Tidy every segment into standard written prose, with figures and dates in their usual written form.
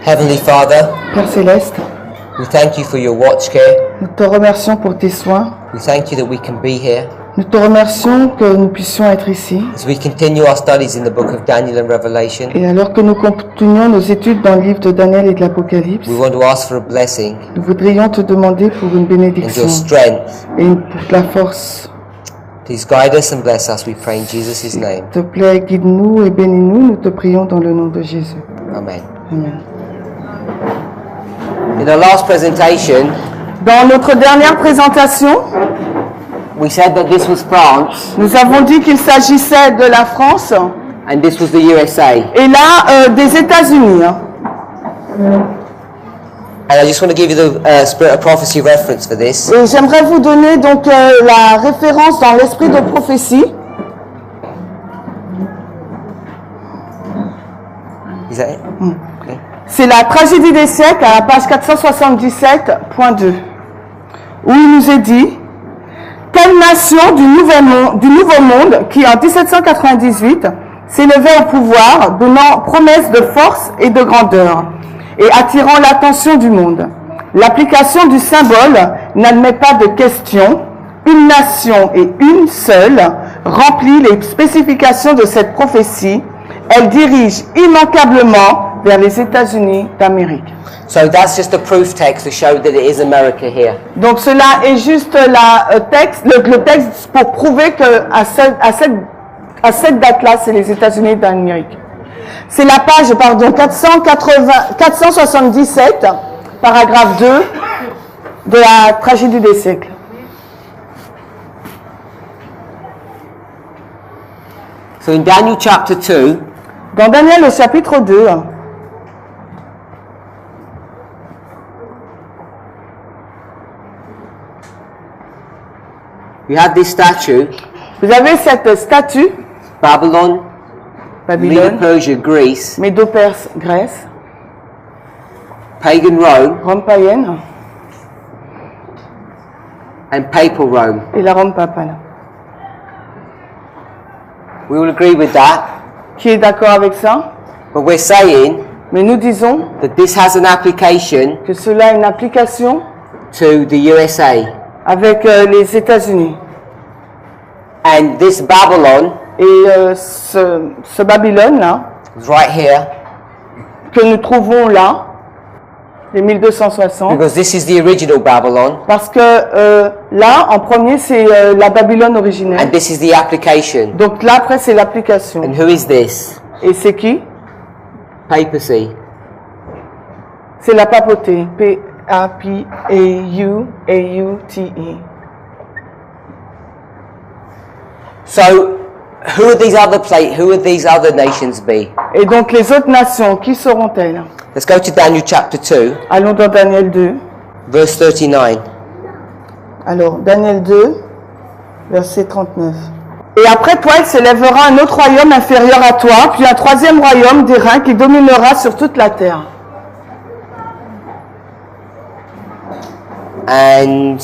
Heavenly Father, Père Céleste, we thank you for your watch care. nous te remercions pour tes soins. We thank you that we can be here Nous te remercions que nous puissions être ici. as we continue our studies in the book of Daniel and Revelation. Et alors que nous continuons nos études dans le livre de Daniel et de l'Apocalypse, We want to ask for a blessing nous voudrions te demander pour une and bénédiction your strength. et pour la force. Please guide us and bless us, we pray in Jesus' name. S'il te plaît, guide-nous et bénis-nous. Nous te prions dans le nom de Jésus. Amen. Amen. In our last presentation, Dans notre dernière présentation, we said that this was France nous avons dit qu'il s'agissait de la France and this was the USA. et là des États-Unis. And I just want to give you the Spirit of Prophecy reference for this. Et j'aimerais vous donner donc la référence dans l'esprit de prophétie. Is that it? Okay. C'est la tragédie des siècles à la page 477.2 où il nous est dit: quelle nation du nouveau monde qui en 1798 s'élevait au pouvoir, donnant promesse de force et de grandeur et attirant l'attention du monde. L'application du symbole n'admet pas de question. Une nation et une seule remplit les spécifications de cette prophétie. Elle dirige immanquablement vers les États-Unis d'Amérique. So that's just a proof text to show that it is America here. Donc cela est juste le texte pour prouver que à cette date-là, c'est les États-Unis d'Amérique. C'est la page 477, paragraphe 2 de la tragédie des siècles. So in Daniel chapter 2, Dans Daniel, le chapitre 2, you have this statue, vous avez cette statue, Babylon, Babylone, Medo-Persia, Greece, Médo-Perse, Grèce, pagan Rome, Rome païenne and papal Rome. et la Rome papale. We will agree with that, Qui est d'accord avec ça? but we're saying Mais nous disons that this has an application que cela a une application to the USA. avec les États-Unis. And this Babylon Et ce Babylone-là, is right here, que nous trouvons là, les 1260, because this is the original Babylon, parce que là, en premier, c'est la Babylone originelle. and this is the application. Donc là, après, c'est l'application. And who is this? Et c'est qui? Papacy. C'est la papauté. P-A-P-A-U-A-U-T-E. So, who would these other nations be? Et donc, les autres nations, qui seront-elles? Let's go to Daniel chapter 2, Allons dans Daniel 2. verse 39. Alors, Daniel 2, verset 39. Et après toi, il s'élèvera un autre royaume inférieur à toi, puis un troisième royaume d'airain qui dominera sur toute la terre. And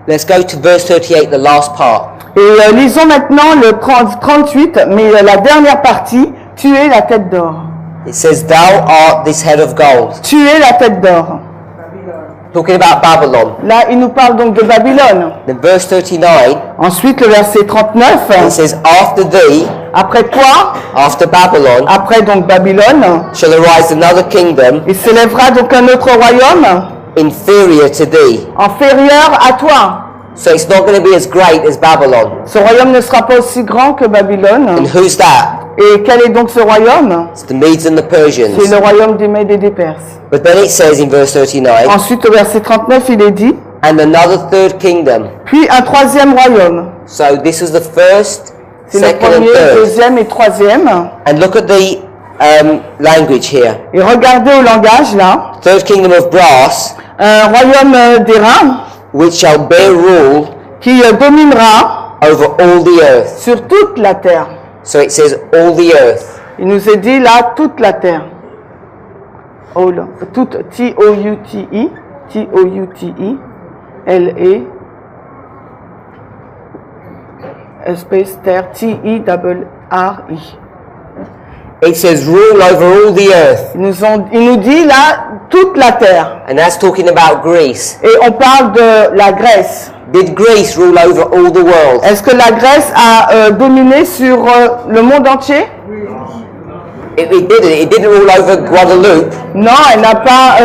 let's go to verse 38, the last part. Et lisons maintenant le 38, mais la dernière partie, tu es la tête d'or. It says, "Thou art this head of gold." Tu es la tête d'or. Talking about Babylon. Là, il nous parle donc de Babylone. Then verse 39, Ensuite, le verset 39, it says, "After thee, après toi, after Babylon, après donc Babylone, shall arise another kingdom il s'élèvera donc un autre royaume inferior to thee." inférieur à toi. So it's not going to be as great as Babylon. Ce royaume ne sera pas aussi grand que Babylone. And who's that? Et quel est donc ce royaume? It's the Medes and the C'est Persians. le royaume des Mèdes et des Perses. But then it says in verse 39, Ensuite, au verset 39, il est dit, "And another third kingdom." puis un troisième royaume. So this was the first, C'est le second, and premier, third. deuxième et troisième. And look at the language here. Et regardez au langage là, Third kingdom of brass, un royaume d'airain which shall bear rule qui dominera over all the earth. sur toute la terre. So it says all the earth. Il nous est dit là, toute la terre. All, toute, T-O-U-T-E, T-O-U-T-E, L-E, espace terre, T-I-R-R-I. it says rule over all the earth. Il nous dit là toute la terre. And that's talking about Greece. Et on parle de la Grèce. Did Greece rule over all the world? Est-ce que la Grèce a dominé sur le monde entier? It didn't. It didn't rule over Guadeloupe. Non, elle n'a pas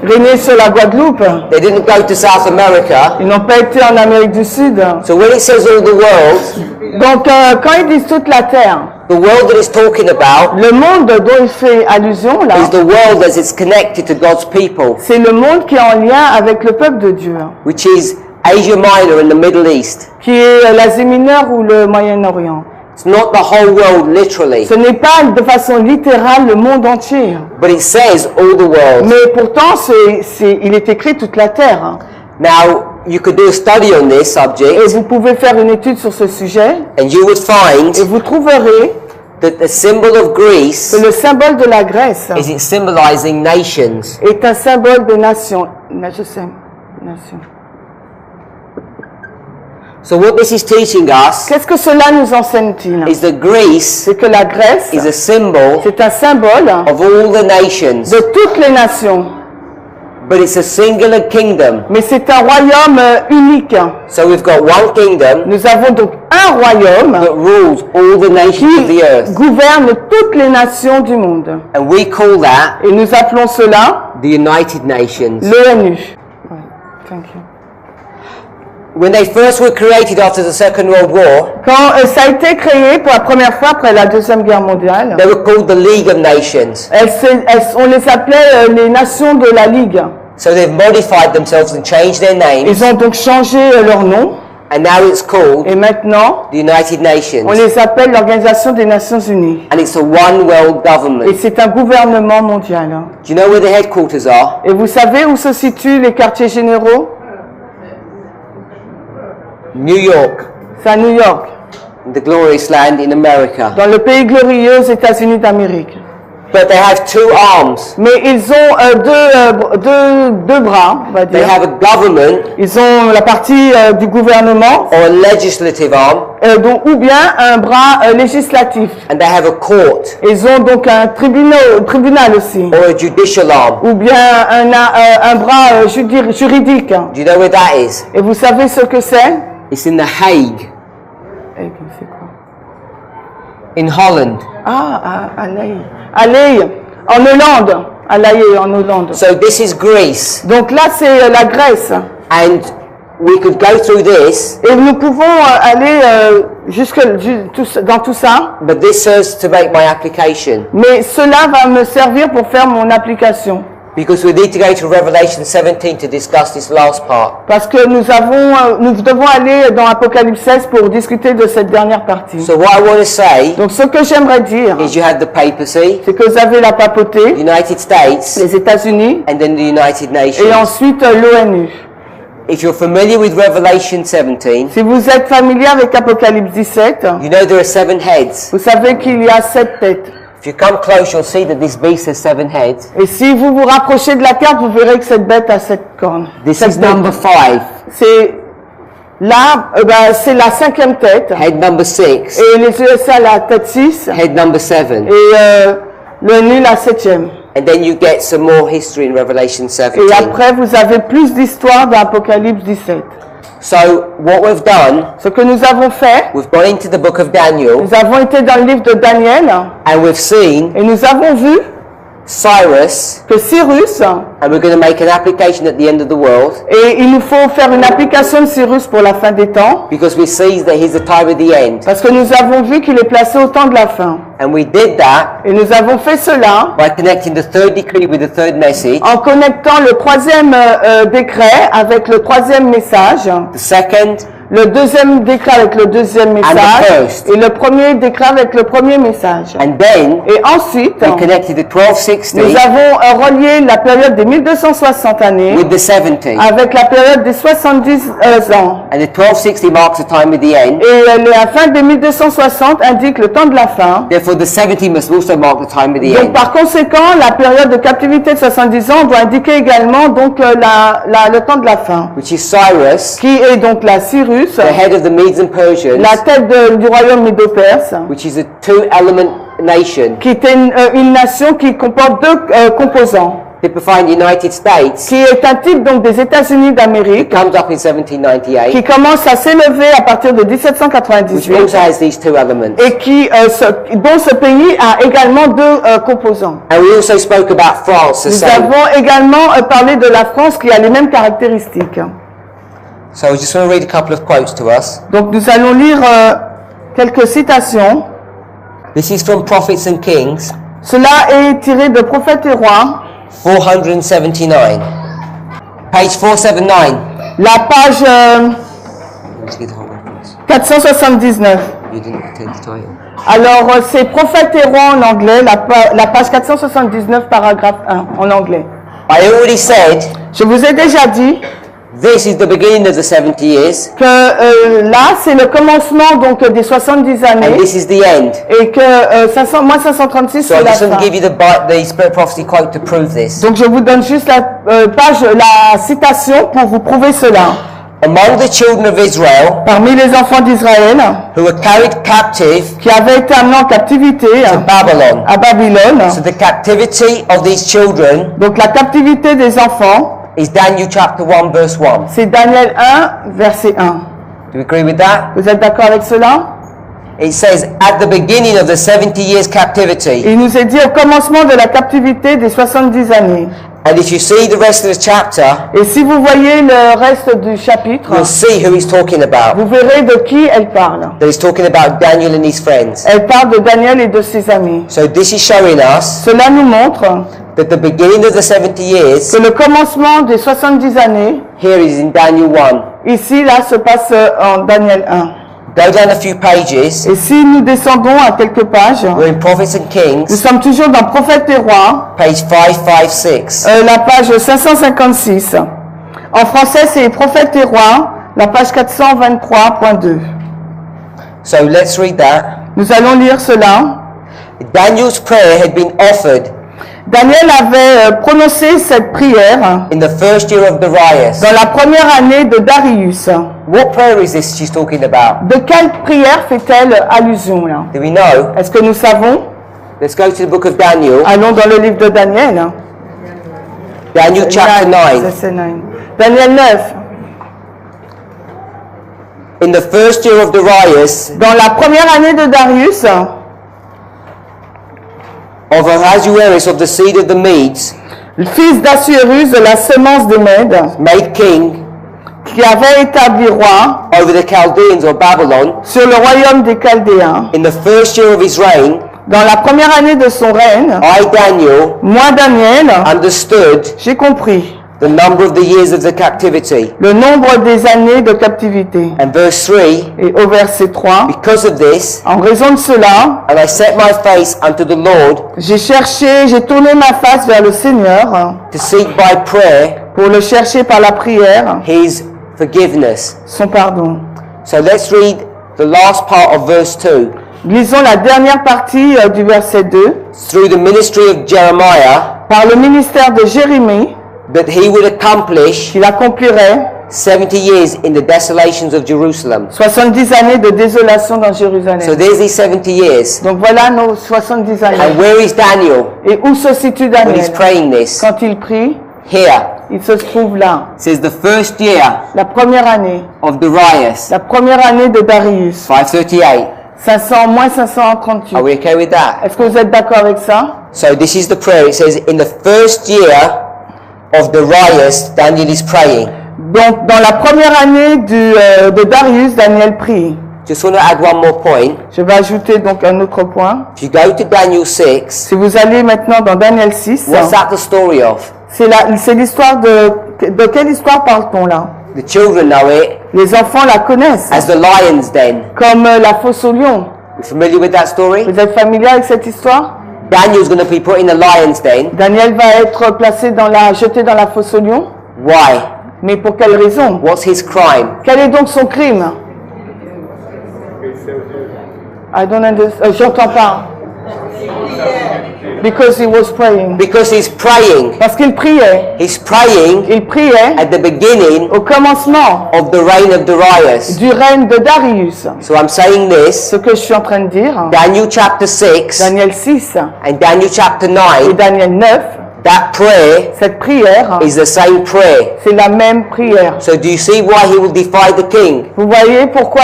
régné sur la Guadeloupe. They didn't go to South America. Ils n'ont pas été en Amérique du Sud. So when it says all the world, Donc quand ils disent toute la terre, the world that it's talking about le monde dont il fait allusion là, is the world as it's connected to God's people, c'est le monde qui est en lien avec le peuple de Dieu, which is Asia Minor and the Middle East. qui est l'Asie mineure ou le Moyen-Orient. It's not the whole world literally, Ce n'est pas de façon littérale le monde entier, but it says all the world. mais pourtant il est écrit toute la terre. Now, you could do a study on this Et subject, vous pouvez faire une étude sur ce sujet and you would find et vous trouverez that the symbol of Greece que le symbole de la Grèce is it symbolizing nations. est un symbole de nation. Je sais, nation. So what this is teaching us Qu'est-ce que cela nous enseigne-t-il? is that Greece C'est que la Grèce, is a symbol c'est un symbole of all the nations, de toutes les nations, but it's a singular kingdom. mais c'est un royaume unique. So we've got one kingdom Nous avons donc un royaume that rules all the nations of the qui earth, gouverne toutes les nations du monde. and we call that Et nous appelons cela the United Nations. l'ONU. Ouais, thank you. When they first were created after the Second World War, Quand ça a été créé pour la première fois après la Deuxième Guerre mondiale, they were called the League of Nations. on les appelait les nations de la Ligue. So they've modified themselves and changed their names, Ils ont donc changé leur nom and now it's called et maintenant the United Nations. on les appelle l'Organisation des Nations Unies. And it's a one world Et government. c'est un gouvernement mondial. Do you know where the headquarters are? Et vous savez où se situent les quartiers généraux? New York, C'est à New York, the glorious land in America. dans le pays glorieux aux États-Unis d'Amérique. But they have two arms. Mais ils ont deux bras, on va They dire. have a government Ils ont la partie du gouvernement, or a legislative arm, ou bien un bras législatif. and they have a court Ils ont donc un tribunal aussi, or a judicial arm. ou bien un bras juridique. Do you know where that is? Et vous savez ce que c'est? It's in The Hague, C'est quoi? in Holland. À Ley, en Hollande. À La Haye, en Hollande. So this is Greece, Donc là, c'est la Grèce. and we could go through this, Et nous pouvons aller dans tout ça. but this serves to make my application, Mais cela va me servir pour faire mon application. because we need to go to Revelation 17 to discuss this last part. Parce que nous devons aller dans Apocalypse 16 pour discuter de cette dernière partie. So what I want to say Donc ce que j'aimerais dire, is you had the papacy, c'est que vous avez la papauté, United States, les États-Unis, and then the United et Nations. ensuite l'ONU. If you're familiar with Revelation 17, Si vous êtes familier avec Apocalypse 17, you know there are 7 heads. vous savez qu'il y a 7 têtes. If you come close, you'll see that this beast has 7 heads. Et si vous vous rapprochez de la carte, vous verrez que cette bête a 7 cornes. This Sept is têtes. number 5. C'est là, c'est la 5e tête. Head number 6. Et les USA, la tête 6. Head number 7. Et l'ONU, la 7e. And then you get some more history in Revelation Et 17. après, vous avez plus d'histoire dans Apocalypse 17. So what we've done, Ce que nous avons fait, we've gone into the book of Daniel, nous avons été dans le livre de Daniel and we've seen et nous avons vu Cyrus, que Cyrus, and we're going to make an application at the end of the world, et il nous faut faire une application de Cyrus pour la fin des temps, because we see that he's the time of the end. parce que nous avons vu qu'il est placé au temps de la fin. And we did that Et nous avons fait cela by connecting the third decree with the third message, en connectant le 3e décret avec le 3e message, the second, le 2e décret avec le 2e message, first. et le 1er décret avec le 1er message. and then Et ensuite, we connected the 1260 nous avons relié la période des 1260 années with the 70. avec la période des 70 ans. And the 1260 marks the time of the end. Et la fin des 1260 indique le temps de la fin. Therefore, the 70 must also mark the time of the Donc end. par conséquent, la période de captivité de 70 ans doit indiquer également donc le temps de la fin, Which is Cyrus, qui est donc la Cyrus, the head of the Medes and Persians, la tête du royaume médo-perse, which is a two-element nation, qui était une nation qui comporte deux composants, typifying the United States, qui est un type donc des États-Unis d'Amérique, comes up in 1798, qui commence à s'élever à partir de which 1798 also has these two elements. et qui, dont ce pays a également deux composants. And we also spoke about France, the Nous same. avons également parlé de la France qui a les mêmes caractéristiques. So I just want to read a couple of quotes to us. Donc nous allons lire quelques citations. This is from Prophets and Kings, Cela est tiré de Prophètes et Rois, 479. Page 479. la page Let's get the whole reference. 479. You didn't take the title. Alors c'est Prophètes et Rois en anglais, la page 479, paragraphe 1 en anglais. I already said Je vous ai déjà dit this is the beginning of the 70 years, que là c'est le commencement donc des 70 and années this is the end. et que 536 So I c'est la just want fin. to give you the Spirit Prophecy quote to prove this. Donc je vous donne juste la citation pour vous prouver cela. Among the children of Israel Parmi les enfants d'Israël who were carried captive qui avaient été amenés en captivité to Babylon. à Babylone, So the captivity of these children donc la captivité des enfants, is Daniel chapter 1 verse 1. c'est Daniel 1, verset 1. Do you agree with that? Vous êtes d'accord avec cela? It says at the beginning of the 70 years captivity. Il nous est dit au commencement de la captivité des 70 années. And if you see the rest of the chapter, Et si vous voyez le reste du chapitre, you'll see who he's talking about. vous verrez de qui elle parle. That he's talking about Daniel and his friends. Elle parle de Daniel et de ses amis. So this is showing us Cela nous montre that the beginning of the 70 years que le commencement des 70 années, here is in Daniel 1. ici, là, se passe en Daniel 1. Go down a few pages. Et si nous descendons à quelques pages, We're in Prophets and nous Kings, sommes toujours dans Prophètes et Rois, page 556. la page 556. En français, c'est Prophètes et Rois, la page 423.2. So let's read that. Nous allons lire cela. Daniel's prayer had been offered Daniel avait prononcé cette prière in the first year of Darius. dans la première année de Darius. What prayer is this she's talking about? De quelle prière fait-elle allusion là? Do we know? Est-ce que nous savons? Let's go to the book of Daniel. Allons dans le livre de Daniel. Daniel chapter 9. C'est 9. Daniel 9. In the first year of Darius, Dans la première année de Darius, of Ahasuerus of the seed of the Medes, le fils d'Assuérus de la semence des Mèdes, made king qui avait établi roi over the Chaldeans or Babylon, sur le royaume des Chaldéens, in the first year of his reign, dans la première année de son règne, I, Daniel, moi Daniel, understood j'ai compris the number of the years of the captivity. le nombre des années de captivité. And verse 3, Et au verset 3, because of this, en raison de cela, and I set my face unto the Lord j'ai tourné ma face vers le Seigneur to seek by prayer pour le chercher par la prière, his forgiveness. son pardon. So let's read the last part of verse 2. Lisons la dernière partie du verset 2. Through the ministry of Jeremiah, Par le ministère de Jérémie, that he would accomplish qu'il accomplirait 70 years in the desolations of Jerusalem. 70 années de désolation dans Jérusalem. So there's these 70 years. Donc voilà nos 70 années. And where is Daniel Et où se situe when he's Daniel? praying this? Quand il prie, Here. il se trouve là. It says the first year La première année. of Darius, La première année de Darius. 538. 538. Are we okay with that? Est-ce que vous êtes d'accord avec ça? So this is the prayer. It says in the first year of Darius, Daniel is praying. Donc, dans la première année de Darius, Daniel prie. Just want to add one more point. Je vais ajouter donc un autre point. If you go to Daniel 6, Si vous allez maintenant dans Daniel 6, what's that the story of? c'est l'histoire de quelle histoire parle-t-on là? The children know it Les enfants la connaissent, as the lion's den. comme la fosse au lion. You familiar with that story? Vous êtes familier avec cette histoire? Daniel's going to be put in the lion's den. Daniel va être jeté dans la fosse au lion. Why? Mais pour quelle raison? What's his crime? Quel est donc son crime? I don't understand. J'entends pas. Because he was praying. Because he's praying. Parce qu'il priait. He's praying Il priait at the beginning au commencement of the reign of Darius. du règne de Darius. So I'm saying this, Ce que je suis en train de dire, Daniel chapter 6 Daniel 6 and Daniel chapter et 9, Daniel 9, that prayer cette prière, is the same prayer. c'est la même prière. So do you see why he will defy the king? Vous voyez pourquoi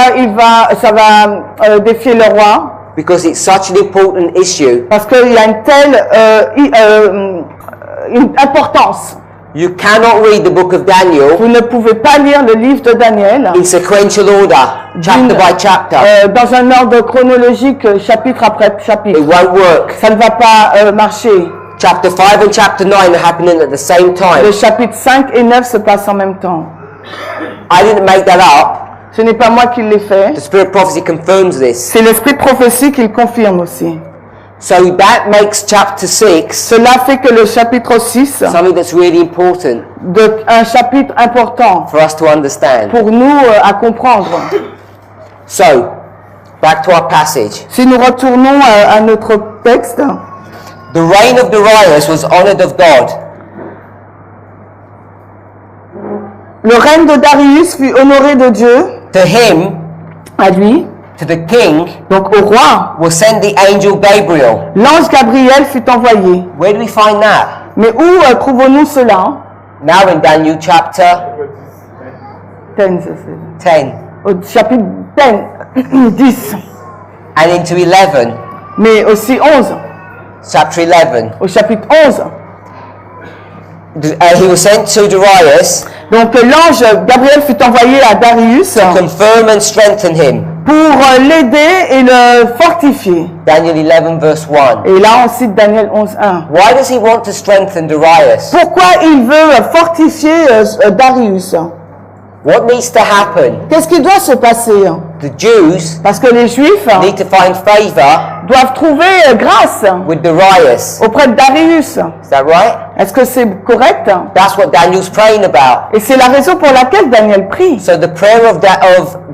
ça va défier le roi? Because it's such an important issue. Parce qu'il y a une telle une importance. You cannot read the book of Daniel Vous ne pouvez pas lire le livre de Daniel in sequential order, chapter by chapter. dans un ordre chronologique, chapitre après chapitre. It won't work. Ça ne va pas marcher. Chapter 5 and chapter 9 are happening at the same time. Les chapitres 5 et 9 se passent en même temps. I didn't make that up. Ce n'est pas moi qui l'ai fait. The spirit of prophecy confirms this. C'est l'esprit de prophétie qui le confirme aussi. So that makes chapter 6 Cela fait que le chapitre 6, something that's really important un chapitre important for us to understand. pour nous à comprendre. So, back to our passage. Si nous retournons à notre texte, The reign of Darius was honored of God. le règne de Darius fut honoré de Dieu, To him, à lui, to the king, donc au roi. was sent the angel Gabriel. L'ange Gabriel fut envoyé. Where do we find that? Mais où trouvons-nous cela? Now in Daniel chapter 10, 10 au chapitre 10, and into 11. mais aussi 11, Chapter 11. au chapitre 11. He was sent to Darius Donc l'ange Gabriel fut envoyé à Darius to confirm and strengthen him. pour l'aider et le fortifier. Daniel 11 verse 1. Et là on cite Daniel 11:1. Why does he want to strengthen Darius? Pourquoi il veut fortifier Darius? What needs to happen? Qu'est-ce qui doit se passer? The Jews Parce que les Juifs need to find favor doivent trouver grâce with Darius. auprès de Darius. Is that right? Est-ce que c'est correct? That's what Daniel's praying about. Et c'est la raison pour laquelle Daniel prie. So the prayer of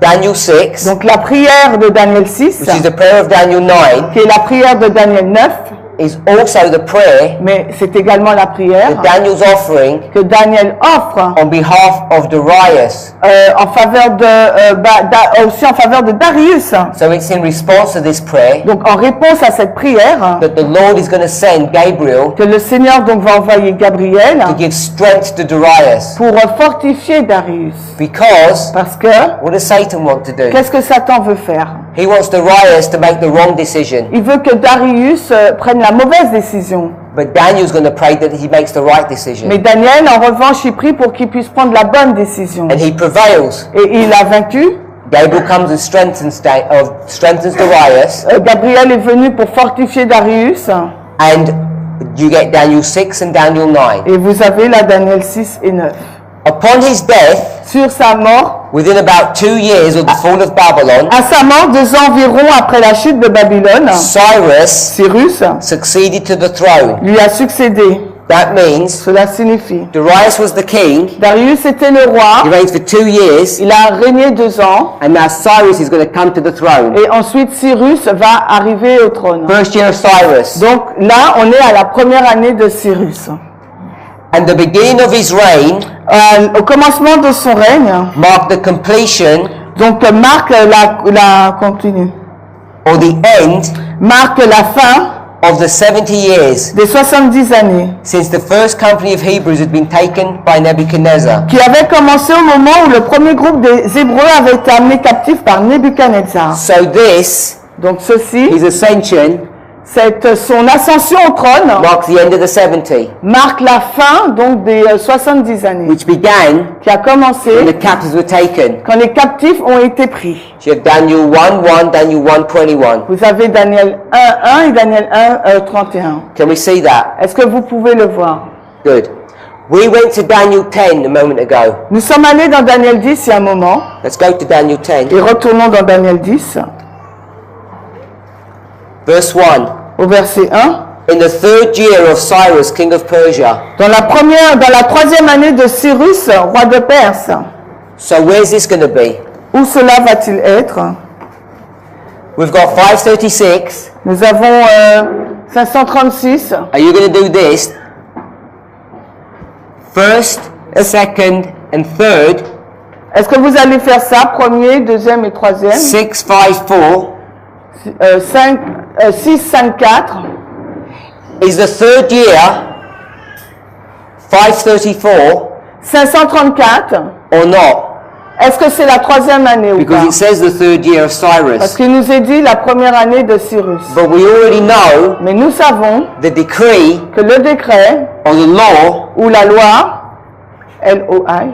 Daniel 6, Donc la prière de Daniel 6, which is the prayer of Daniel 9, qui est la prière de Daniel 9, is also the prayer mais c'est également la prière that Daniel's offering que Daniel offre on behalf of Darius. en faveur aussi en faveur de Darius. So it's in response to this prayer Donc en réponse à cette prière, that the Lord is going to send Gabriel que le Seigneur donc va envoyer Gabriel to give strength to Darius. pour fortifier Darius. Because Parce que what does Satan want to do? qu'est-ce que Satan veut faire? He wants Darius to make the wrong decision. Il veut que Darius prenne la mauvaise décision. But Daniel's going to pray that he makes the right decision. Mais Daniel, en revanche, il prie pour qu'il puisse prendre la bonne décision. And he prevails. Et il a vaincu. Gabriel comes and strengthens Darius. Gabriel est venu pour fortifier Darius. And you get Daniel 6 and Daniel 9. Et vous avez là Daniel 6 et 9. Upon his death, Sur sa mort, within about 2 years of the fall of Babylon, à sa mort, 2 ans environ après la chute de Babylone, Cyrus succeeded to the throne. lui a succédé. That means Cela signifie, Darius was the king. Darius était le He roi, reigned for 2 years. il a régné 2 ans, And now Cyrus is going to come to the throne. et ensuite Cyrus va arriver au trône. First year of Cyrus. Donc là, on est à la première année de Cyrus. And the beginning of his reign Au commencement de son règne, marked the completion donc marque la continue, or the end marque la fin of the 70 years des 70 années, since the first company of Hebrews had been taken by Nebuchadnezzar. qui avait commencé au moment où le premier groupe des Hébreux avait été amené captif par Nebuchadnezzar. So this, Donc ceci, his ascension, son ascension au trône marks the end of the 70, marque la fin donc des 70 années, which began qui a when commencé the captives were taken. quand les captifs ont été pris. So you have Daniel 1:1, Daniel 1:21. Vous avez Daniel 1:1 et Daniel 1:31. Can we see that? Est-ce que vous pouvez le voir? Good. We went to Daniel 10 a moment ago. Nous sommes allés dans Daniel 10 il y a un moment, Let's go to Daniel 10, et retournons dans Daniel 10, verse 1. au verset 1. In the 3rd year of Cyrus, king of Persia. Dans la 3e année de Cyrus, roi de Perse, So where's this going to be? où cela va-t-il être? We've got 536, Nous avons 536. Are you going to do this? First, second, and third. Est-ce que vous allez faire ça, premier, deuxième et troisième? 6, 5, 4 6, 5, 4. is the third year 534 534. or not? Est-ce que c'est la troisième année ou Because pas? it says the third year of Parce Cyrus. qu'il nous est dit la première année de Cyrus. But we already know Mais nous savons the decree que le décret or the law ou la loi, L-O-I,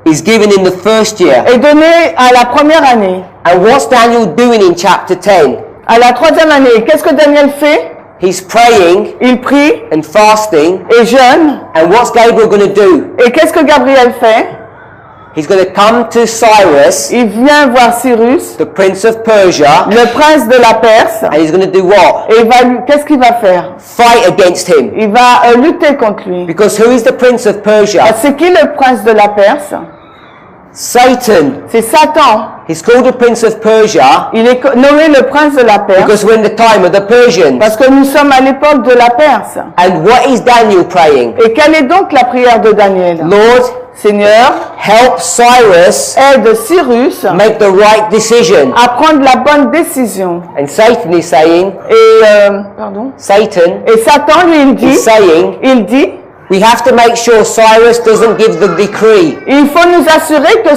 is given in the first year. est donné à la première année. And what's Daniel doing in chapter 10? À la troisième année, qu'est-ce que Daniel fait? He's praying Il prie and fasting. et jeûne. And what's Gabriel going to do? Et qu'est-ce que Gabriel fait? He's going to come to Cyrus, Il vient voir Cyrus, the prince of Persia, le prince de la Perse, and he's going to do what? et qu'est-ce qu'il va faire? Fight against him. Il va lutter contre lui. Because who is the prince of Persia? C'est qui le prince de la Perse? Satan. C'est Satan. He's called the prince of Persia Il est nommé le prince de la Perse because we're in the time of the Persians. parce que nous sommes à l'époque de la Perse. And what is Daniel praying? Et quelle est donc la prière de Daniel? Lord, Seigneur, help Cyrus aide Cyrus make the right decision. à prendre la bonne décision. And Satan is saying, Satan Et Satan lui is saying, il dit, we have to make sure Cyrus doesn't give the decree. il faut nous assurer que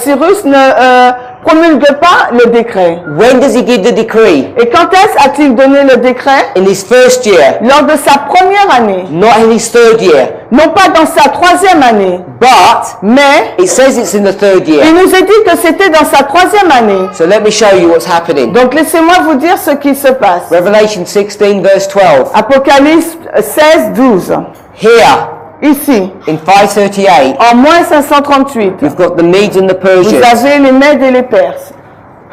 Cyrus ne promulgue pas le décret. When does he give the decree? Et quand est-ce a-t-il donné le décret? In his first year, Lors de sa première année, not in his third year. non pas dans sa troisième année, But mais it says it's in the third il year. nous est dit que c'était dans sa troisième année. So let me show you what's happening. Donc laissez-moi vous dire ce qui se passe. Revelation 16 verse 12. Apocalypse 16, 12. Here, Ici, in 538, en moins 538, we've got the Medes and the vous Persians. avez les Mèdes et les Perses.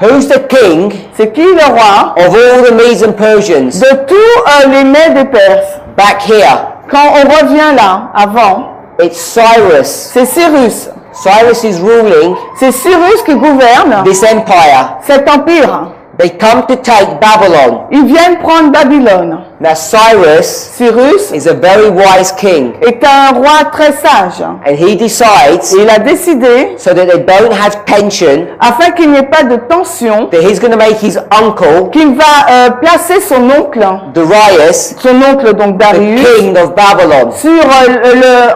Who's the king C'est qui le roi of all the Medes and Persians? de tous les Mèdes et Perses? Back here, Quand on revient là, avant, it's Cyrus. c'est Cyrus. Cyrus is ruling C'est Cyrus qui gouverne this empire. cet empire. They come to take Babylon. Ils viennent prendre Babylone. Now Cyrus Cyrus is a very wise king, est un roi très sage. and he decides Et il a décidé, so that they don't have tension afin qu'il n'y ait pas de tension, that he's going to make his uncle qu'il va placer son oncle donc the Darius, king of Babylon.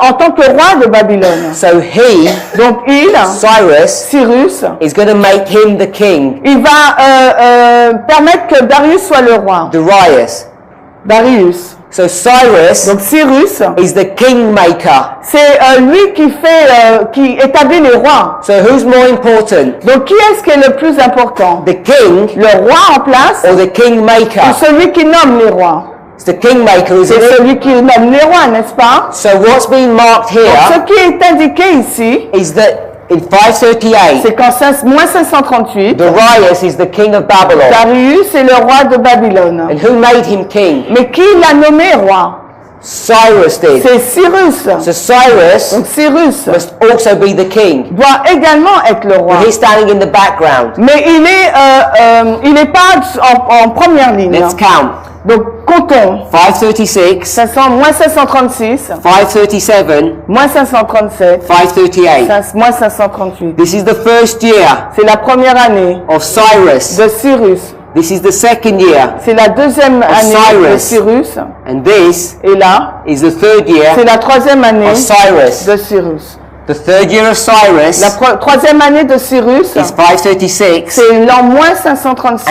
en tant que roi de Babylone. So he, Donc Cyrus, Cyrus, is going to make him the king. il va permettre que Darius soit le roi. Darius. So Cyrus Donc Cyrus, is the kingmaker. c'est lui qui établit les rois. So who's more important, Donc qui est-ce qui est le plus important? the king Le roi en place or the ou kingmaker? celui qui nomme les rois? It's the kingmaker, isn't C'est it? celui qui nomme les rois, n'est-ce pas? So what's being marked Donc, ce here qui est indiqué ici, is that in 538, c'est qu'en moins 538, Darius is the king of Babylon. Darius est le roi de Babylone. And who made him king? Mais qui l'a nommé roi? Cyrus did. C'est Cyrus. So Cyrus Donc Cyrus must also be the king. doit également être le roi. But he's standing in the background. Mais il est pas en première ligne. Let's count. Donc comptons. 536, Moins 536, 537, moins 537, 538. moins 538. This is the first year C'est la première année of Cyrus. de Cyrus. This is the second year. C'est la deuxième année de Cyrus. And this Et là, is the third year c'est la troisième année of Cyrus. de Cyrus. The third year of Cyrus La troisième année de Cyrus, is 536. c'est l'an moins And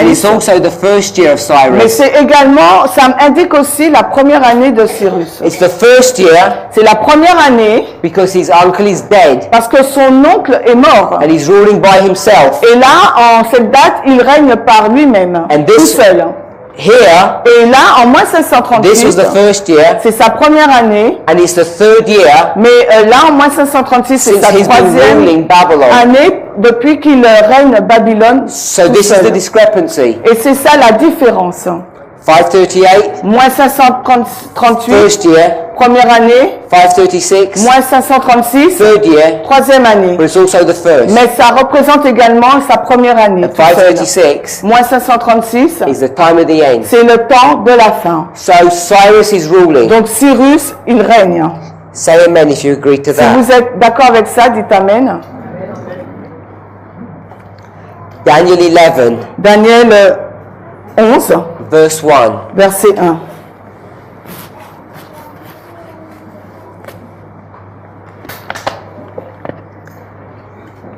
it's 536. also the first year of Mais Cyrus. c'est également, ça indique aussi la première année de Cyrus. It's the first year C'est la première année because his uncle is dead parce que son oncle est mort. and he's ruling by himself. Et là, en cette date, il règne par lui-même, And tout this- seul. Here, Et là, en moins this was 538, the first year c'est sa première année. and it's the third year Mais là, en moins 536, c'est since sa he's been troisième ruling Babylon. année depuis qu'il règne Babylone. So tout this is seul. the discrepancy. Et c'est ça la différence. 538, Moins 538, first year, Première année, 536, moins 536. third year, Troisième année. but it's also the first. Mais ça représente également sa première année. And tout seul. 536 Moins 536, is the time of the end. c'est le temps de la fin. So Cyrus is ruling. Donc Cyrus, il règne. Say amen if you agree to Si that. vous êtes d'accord avec ça, dites Amen. Daniel 11, Daniel 11, verse 1. verset 1.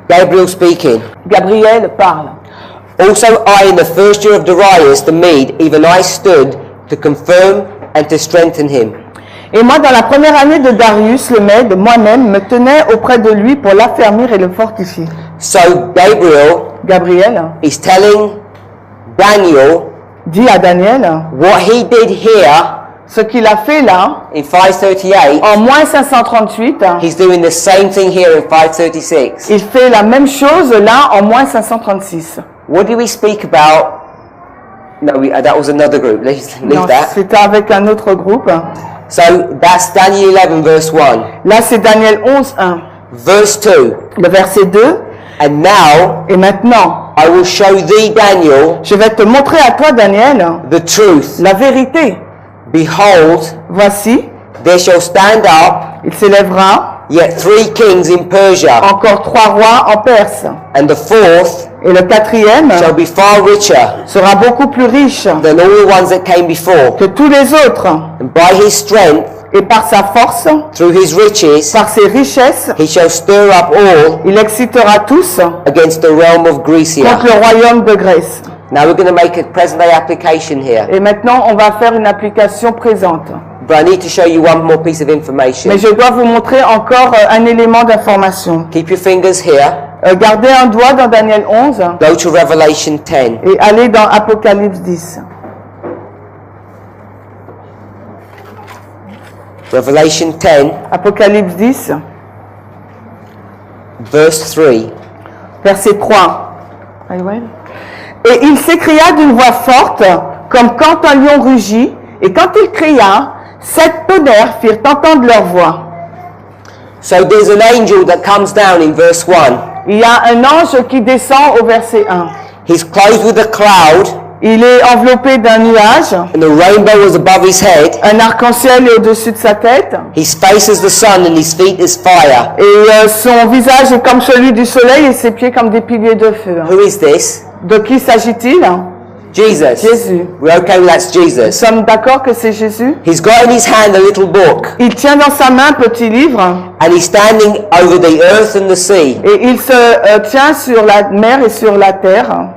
Gabriel speaking. Gabriel parle. Also I in the first year of Darius the Mede, even I stood to confirm and to strengthen him. Et moi, dans la première année de Darius le Mède, moi-même me tenais auprès de lui pour l'affermir et le fortifier. So Gabriel Gabriel is telling Daniel dit à Daniel, what he did here ce qu'il a fait là, in 538, en moins 538, he's doing the same thing here in 536. il fait la même chose là en moins 536. What did we speak about? No, that was another group. Leave Non, that. c'était avec un autre groupe. So that's Daniel 11 verse 1. Là, c'est Daniel 11, 1. Verse 2. Le verset 2. And now Et maintenant, I will show thee, Daniel, je vais te montrer à toi, Daniel, the truth. la vérité. Behold, Voici, there shall stand up il s'élèvera yet 3 kings in Persia, encore 3 rois en Perse. and the fourth Et le quatrième shall be far richer sera beaucoup plus riche than all the ones that came before. que tous les autres. And by his strength, Et par sa force, through his riches, par ses richesses, he shall stir up all il excitera tous against the realm of Grecia. contre le royaume de Grèce. Now we're going to make a present day application here, Et maintenant, on va faire une application présente. but I need to show you one more piece of information. Mais je dois vous montrer encore un élément d'information. Keep your fingers here. Gardez un doigt dans Daniel 11 Go to Revelation 10. et allez dans Apocalypse 10. Revelation 10, Apocalypse 10, verse 3. verset 3. Et il s'écria d'une voix forte, comme quand un lion rugit, et quand il cria, 7 tonnerres firent entendre leur voix. So there's an angel that comes down in verse 1. Il y a un ange qui descend au verset 1. He's clothed with a cloud, Il est enveloppé d'un nuage, and the rainbow was above his head. un arc-en-ciel est au-dessus de sa tête, His face is the sun, and his feet is fire. et son visage est comme celui du soleil et ses pieds comme des piliers de feu. Who is this? De qui s'agit-il? Jesus. Jésus. We're okay, that's Nous Jesus. sommes d'accord que c'est Jésus? He's got in his hand a little book, Il tient dans sa main un petit livre and he's standing over the earth and the sea. et il se tient sur la mer et sur la terre.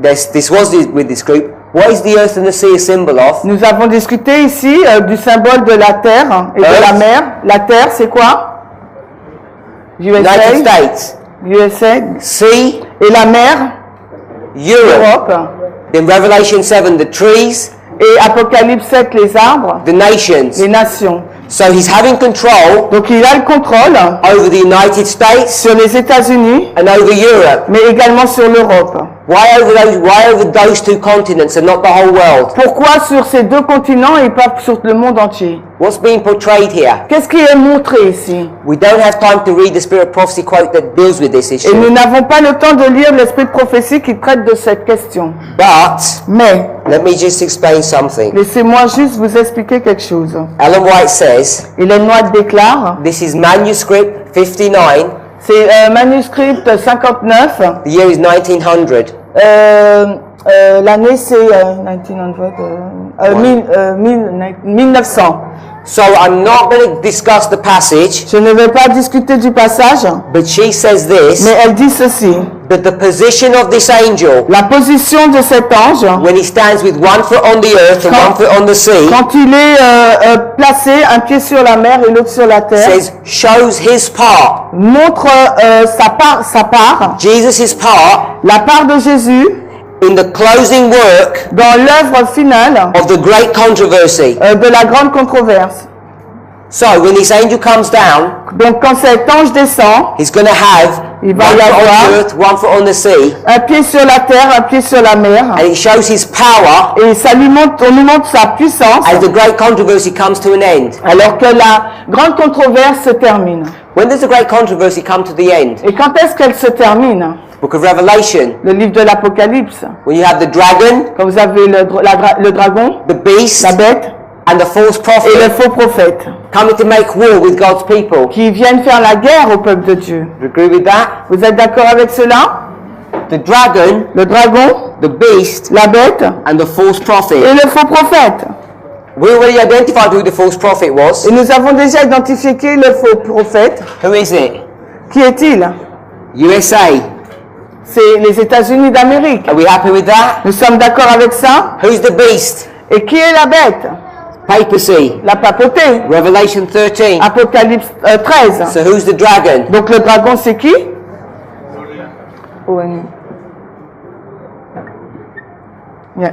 This was with this group. What is the earth and the sea a symbol of? Nous avons discuté ici du symbole de la terre et de la mer. La terre, c'est quoi? United USA, States. USA. Sea, Et la mer, Europe. Europe. Then Revelation 7, the trees, Et Apocalypse 7, les arbres, the nations. les nations. So he's having control Donc il a le contrôle over the United States sur les États-Unis, and over Europe. mais également sur l'Europe. Why over those two continents and not the whole world? Pourquoi sur ces deux continents et pas sur le monde entier? What's being portrayed here? Qu'est-ce qui est montré ici? We don't have time to read the Spirit of Prophecy quote that deals with this Et nous issue. n'avons pas le temps de lire l'esprit de prophétie qui traite de cette question. But Mais, let me just explain something. laissez-moi juste vous expliquer quelque chose. Ellen White says, Hélène White déclare, this is manuscript 59, c'est manuscrit 59, the year is 1900. l'année c'est 1900. So I'm not going to discuss the passage, Je ne vais pas discuter du passage, but she says this, mais elle dit ceci. that the position of this angel, La position de cet ange, when he stands with one foot on the earth and one foot on the sea, quand il est placé, un pied sur la mer et l'autre sur la terre, says, shows his part, montre sa part, Jesus' part, la part de Jésus in the closing work dans l'œuvre finale of the great controversy. de la grande controverse. So when this angel comes down, Donc quand cet ange descend, he's going to have il one va y foot on avoir the earth, one foot on the sea, un pied sur la terre, un pied sur la mer. and it shows his power Et ça lui montre, on nous montre sa puissance, as the great controversy comes to an end. alors que la grande controverse se termine. When does the great controversy come to the end? Et quand est-ce qu'elle se termine? Book of Revelation. Le livre de l'Apocalypse. When you have the dragon, Quand vous avez le dragon, the beast, la bête and the false et le prophet faux prophète coming to make war with God's people. qui viennent faire la guerre au peuple de Dieu. You agree with that? Vous êtes d'accord avec cela? The dragon, Le dragon, the beast, la bête and the false et prophet. le faux prophète. We already identified who the false prophet was. Et nous avons déjà identifié qui est le faux prophète. Who is it? Qui est-il? USA. C'est les États-Unis d'Amérique. Are we happy with that? Nous sommes d'accord avec ça? Who's the beast? Et qui est la bête? Papacy. La papauté. Revelation 13. Apocalypse 13. So who's the dragon? Donc le dragon c'est qui? ONU. Yeah.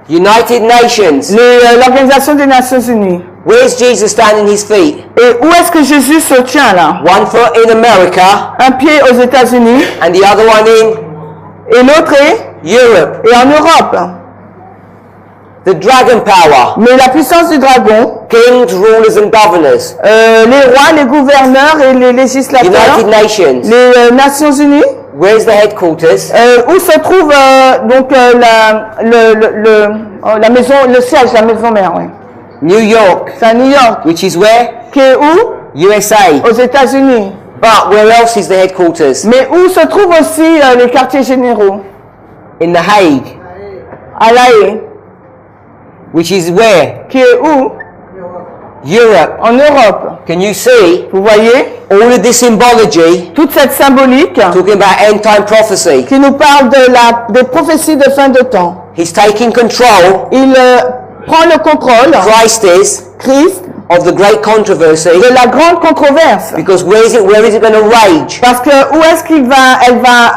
United Nations. L'Organisation des Nations Unies. Where's Jesus standing his feet? Et où est-ce que Jésus se tient là? One foot in America Un pied aux États-Unis and the other one in et l'autre est Europe. et en Europe. The dragon power. Mais la puissance du dragon, Kings, rulers and governors. les rois, les gouverneurs et les législateurs, United Nations. les Nations Unies, Where's the headquarters? où se trouve donc la maison, le siège, la maison mère, oui. New York. C'est à New York. Which is where? Qui est où? USA. Aux États-Unis. But where else is the headquarters? Mais où se trouvent aussi les quartiers généraux? In The Hague. À La Haye. Which is where? Qui est où? Europe. En Europe. Can you see Vous voyez? all of this symbology Toute cette symbolique talking about end time prophecy? qui nous parle des prophéties de fin de temps. He's taking control. Il prend le contrôle, Christ is Christ, of the great controversy. de la grande controverse. Because where is it going to rage? Parce que où est-ce elle va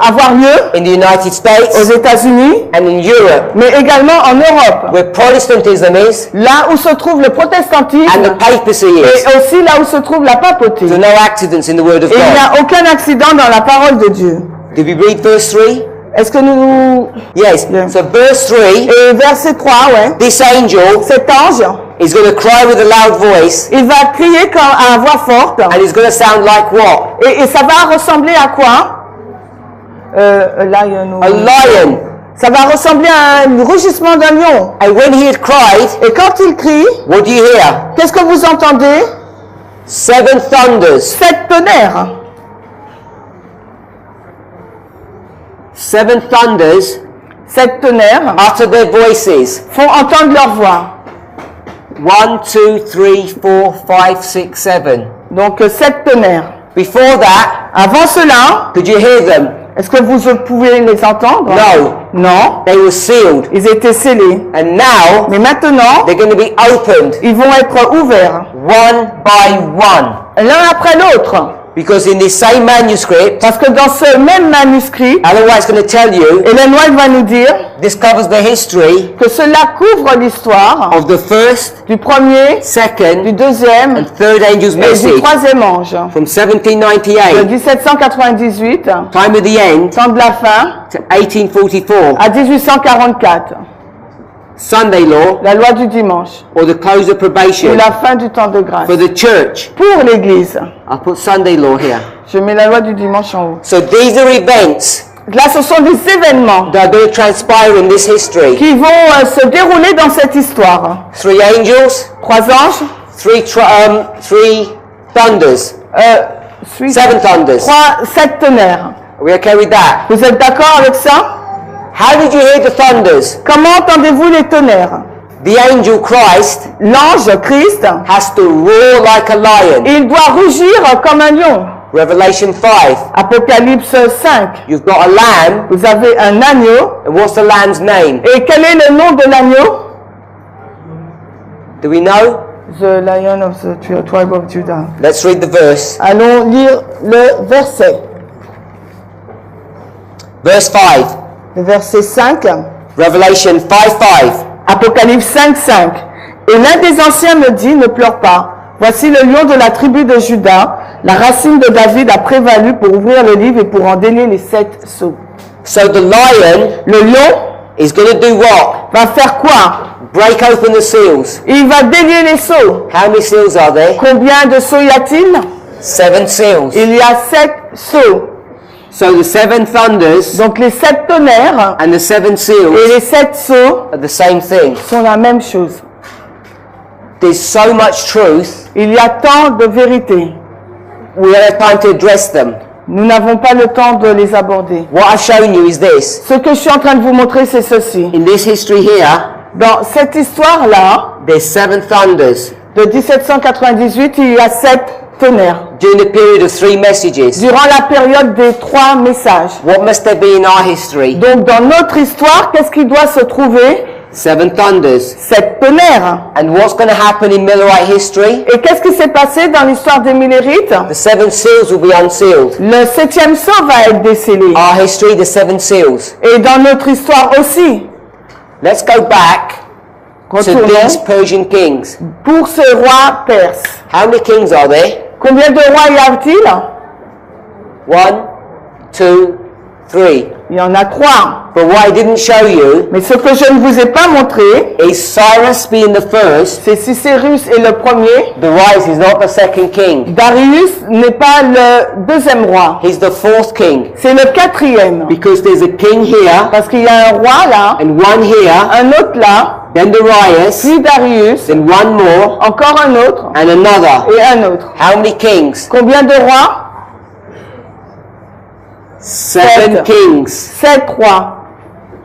avoir lieu? In the United Aux States États-Unis, and in Europe, mais également en Europe. where Protestantism is Là où se trouve le and the protestantisme papacy et is. aussi là où se trouve la papauté. There are no accidents in the Word of Et il n'y God. a aucun accident dans la parole de Dieu. Did we read verse 3? Est-ce que nous... Yes. Yeah. So verse 3, Et verset 3, ouais. this angel Cet ange, is going to cry with a loud voice, il va crier à voix forte. and it's going to sound like what? Et ça va ressembler à quoi? A lion. A lion. Ça va ressembler à un rugissement d'un lion. And when he had cried, Et quand il crie, what do you hear? qu'est-ce que vous entendez? 7 thunders. 7 tonnerres. 7 thunders 7 tonnerres utter their voices. font entendre leur voix. 1, 2, 3, 4, 5, 6, 7. Donc 7 tonnerres. Before that, Avant cela, could you hear them? est-ce que vous pouvez les entendre? No. Non. They were sealed. Ils étaient scellés. And now, Mais maintenant, they're going to be opened ils vont être ouverts. one by one. L'un après l'autre. Because in this same manuscript, Parce que dans ce même manuscrit, Ellen White's going to tell you, Ellen White va nous dire this covers the history que cela couvre l'histoire of the first, du premier, du second, deuxième and third angel's et du message troisième ange. from De 1798, 1798, time of the end, temps de la fin, to 1844, à 1844, Sunday law, la loi du dimanche, or the close of ou probation la fin du temps de grâce. for the church. Pour l'Église, I'll put Sunday law here. je mets la loi du dimanche en haut. So these are events Là, ce sont des événements that are going to transpire in this history. qui vont se dérouler dans cette histoire. 3 angels, 3 anges, 3 thunders, 7 thunders. 7 tonnerres. Are we okay with that? Vous êtes d'accord avec ça? How did you hear the thunders? Comment entendez-vous les tonnerres? The angel Christ L'ange, Christ, has to roar like a lion. il doit rugir comme un lion. Revelation 5. Apocalypse 5. You've got a lamb, Vous avez un agneau. and what's the lamb's name? Et quel est le nom de l'agneau? Do we know? The Lion of the Tribe of Judah. Let's read the verse. Allons lire le verset. Verse 5. Le verset 5. Revelation 5:5. Apocalypse 5, 5. Et l'un des anciens me dit, ne pleure pas. Voici le lion de la tribu de Juda. La racine de David a prévalu pour ouvrir le livre et pour en délier les 7 sceaux. So the lion Le lion is going to do what? va faire quoi? Break open the seals. Il va délier les sceaux. How many seals are there? Combien de sceaux y a-t-il? 7 seals. Il y a 7 sceaux. So the 7 thunders Donc les 7 tonnerres and the 7 et seals les 7 sceaux are the same thing. sont la même chose. There's so much truth, Il y a tant de vérité. we don't have time to address them. Nous n'avons pas le temps de les aborder. What I've shown you is this. Ce que je suis en train de vous montrer, c'est ceci. In this history here, Dans cette histoire-là, there's 7 thunders de 1798, il y a 7 tonnerres. during the period of 3 messages. Durant la période des 3 messages. What must there be in our history? Donc dans notre histoire, qu'est-ce qui doit se trouver? 7 thunders. 7 tonnerres. And what's going to happen in Millerite history? Et qu'est-ce qui s'est passé dans l'histoire des Millérites? The 7 seals will be unsealed. Le 7e sceau va être décellé. Our history, the 7 seals. Et dans notre histoire aussi. Let's go back to Retournons these Persian kings. pour ce roi perse. How many kings are there? Combien de rois y a-t-il? 1, 2, 3. Il y en a 3. But what I didn't show you Mais ce que je ne vous ai pas montré, is Cyrus being the first. c'est si Cyrus est le premier, Darius is not the second king. Darius n'est pas le 2e roi. He's the 4th king. C'est le 4e. Because there's a king here Parce qu'il y a un roi là, and one here, un autre là, then Darius, puis Darius, then one more encore un autre and another. et un autre. How many kings? Combien de rois? 7 kings. 7 rois.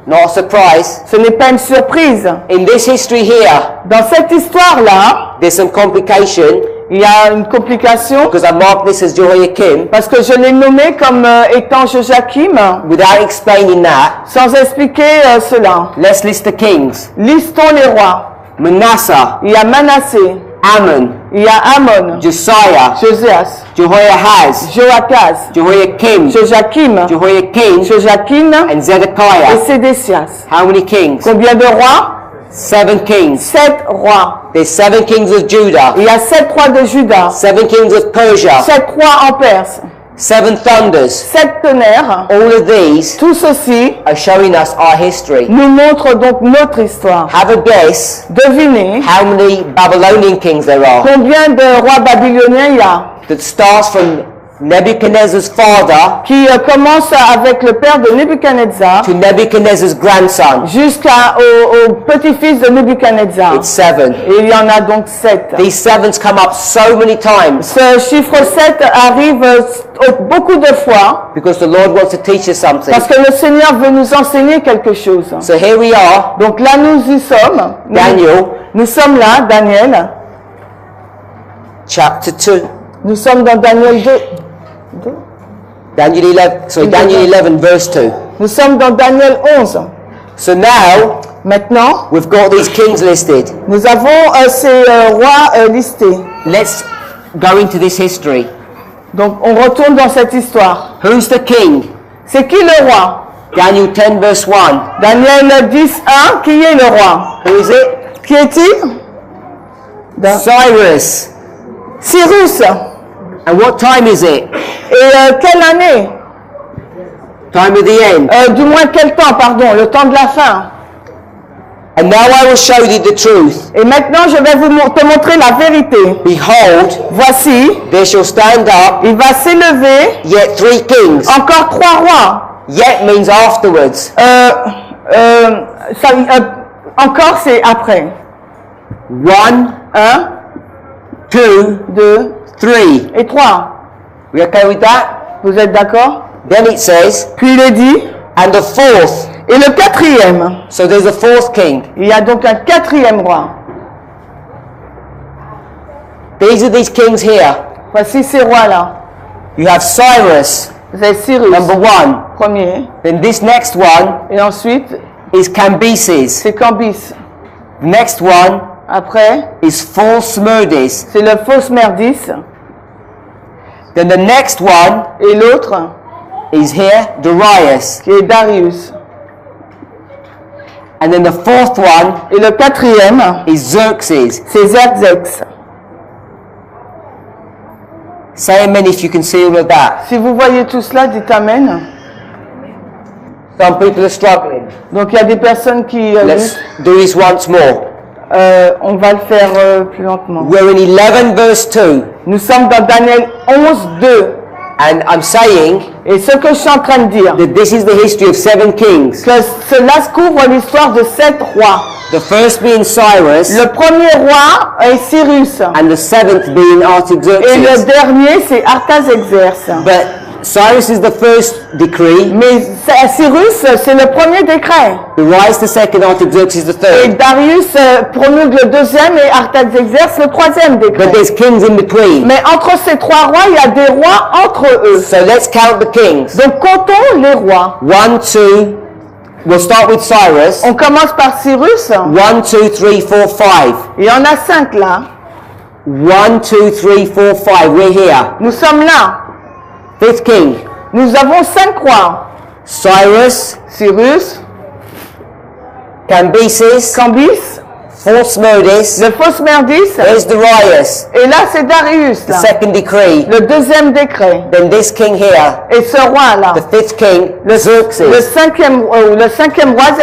Not a surprise. Ce n'est pas une surprise. In this history here, Dans cette histoire-là, there's some complication il y a une complication because I marked this as Jehoiakim parce que je l'ai nommé comme étant Joachim without explaining that. sans expliquer cela. Let's list the kings. Listons les rois. Manasseh, Il y a Manassé, Ammon, il y a Amon, Josiah, Josias, Jehoiahaz, Joachaz, Jehoiakim, Joachim, Jehoiakim, Joachim and et Zedekiah. Sédécias. How many kings? Combien de rois? 7 kings. 7 rois. There's 7 kings of Judah, Il y a 7 rois de Juda, 7 kings of Persia, 7 rois en Perse, 7 thunders. 7 tonnerres. All of these Tout ceci are showing us our history. nous montre donc notre histoire. Have a guess Devinez how many Babylonian kings there are. combien de rois babyloniens il y a That starts from Nebuchadnezzar's father qui commence avec le père de Nebuchadnezzar to Nebuchadnezzar's grandson. jusqu'au petit-fils de Nebuchadnezzar. It's 7. Et il y en a donc 7. These 7s come up so many times Ce chiffre 7 arrive beaucoup de fois because the Lord wants to teach us something. parce que le Seigneur veut nous enseigner quelque chose. So here we are, Donc là nous y sommes. Daniel, Nous sommes là, Daniel. chapter 2. Nous sommes dans Daniel 2. Daniel 11, verse 2. Nous sommes dans Daniel 11. So now, Maintenant, we've got these kings listed. nous avons ces rois listés. Let's go into this history. Donc on retourne dans cette histoire. Who's the king? C'est qui le roi? Daniel 10, verse 1. Daniel 10, 1, qui est le roi? Who is it? Qui est-il? Cyrus. Cyrus. And what time is it? Et quelle année? Time of the end. Du moins quel temps, pardon, le temps de la fin. And now I will show thee the truth. Et maintenant je vais te montrer la vérité. Behold, Voici, there shall stand up il va s'élever yet 3 kings. encore 3 rois. Yet means afterwards. Encore c'est après. 1, 1, 2, 2 3. et 3. We okay with that? Vous êtes d'accord? Then it says, Puis il est dit, and the 4th. et le 4e. So there's a 4th king. Il y a donc un 4e roi. These are these kings here. Voici ces rois-là. You have Cyrus, Vous avez Cyrus, number 1. premier. Then this next one Et ensuite, is Cambyses. c'est Cambis. Next one Après, is False Smerdis. c'est le faux Merdis. Then the next one Et l'autre, is here, Darius. qui est Darius. And then the fourth one Et le quatrième, is Xerxes. c'est Xerxes. Say amen if you can see all of that. Si vous voyez tout cela, dites Amen. Some people are struggling. Donc il y a des personnes qui... Let's do this once more. on va le faire plus lentement. We're in 11 verse 2. Nous sommes dans Daniel 11, 2. And I'm saying Et ce que je suis en train de dire, that this is the history of 7 kings. que cela couvre l'histoire de 7 rois. The first being Cyrus, Le premier roi est Cyrus. and the seventh being Et le Artaxerxes. dernier, c'est Artaxerxes. But Cyrus is the first decree, Mais Cyrus, c'est le premier décret. Darius the second, Artaxerxes the Et third. Darius promulgue le deuxième et Artaxerxes le troisième décret. But there's kings in between. Mais entre ces trois rois, il y a des rois entre eux. So let's count the kings. Donc comptons les rois. 1, 2, we'll start with Cyrus. On commence par Cyrus. 1, 2, 3, 4, 5. Il y en a 5 là. 1, 2, 3, 4, 5. We're here. Nous sommes là. Fifth king, Nous avons 5 rois. Cyrus, Cyrus, Cambyses, Cambis, Smerdis. le faux Smerdis. There's Darius, Et là, c'est Darius. the Là. second decree. Le deuxième décret. Then this king here, Et ce roi là. the fifth king, Le Xerxes. cinquième roi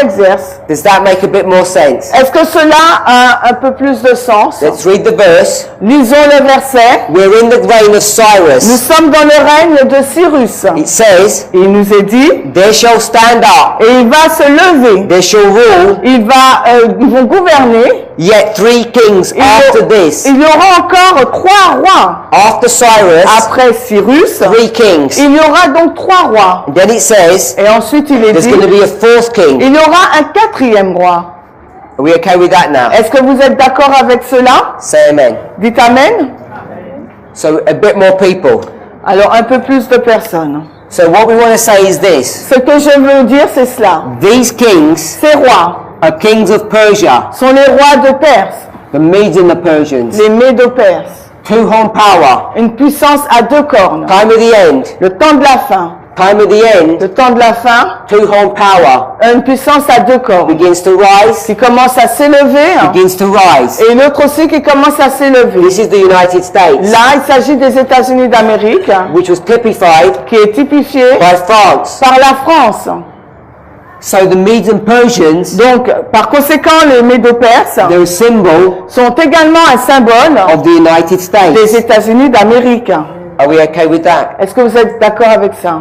Xerxes. Does that make a bit more sense? Est-ce que cela a un peu plus de sens? Let's read the verse. Lisons le verset. We're in the reign of Nous Cyrus. sommes dans le règne de Cyrus. It says, Il nous est dit, they shall stand up, et il va se lever. they shall rule, Ils vont gouverner. yet 3 kings after this. Il y aura encore 3 rois. After Cyrus, Après Cyrus, 3 kings. il y aura donc 3 rois. And then it says, Et ensuite, il est there's dit, going to be a 4th king. il y aura un 4e roi. Are we okay with that now? Est-ce que vous êtes d'accord avec cela? Say amen. Dites Amen. So a bit more people. Alors, un peu plus de personnes. So what we want to say is this. Ce que je veux dire, c'est cela. These kings Ces rois are kings of Persia, sont les rois de Perse, the Medes and the Persians. les Médo-Perses. 2-horn power. Une puissance à 2 cornes. Time of the end. Le temps de la fin. Time of the end. Le temps de la fin, 2-horn power une puissance à 2 cornes. begins to rise. Qui commence à s'élever. Begins to rise. Et l'autre aussi qui commence à s'élever. This is the United States, Là, il s'agit des États-Unis d'Amérique, which was typified qui est typifié by France. par la France. So the Medes and Persians, Donc, par conséquent, les Médo-Perses they're a symbol sont également un symbole of the United des States. États-Unis d'Amérique. Are we okay with that? Est-ce que vous êtes d'accord avec ça?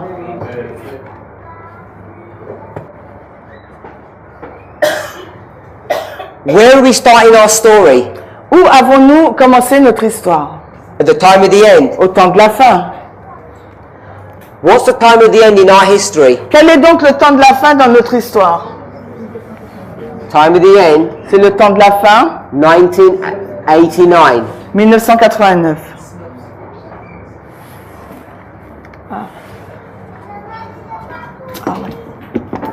Where are we starting our story? Où avons-nous commencé notre histoire? At the time of the end. Au temps de la fin. What's the time of the end in our history? Quel est donc le temps de la fin dans notre histoire? Time of the end, C'est le temps de la fin, 1989. 1989.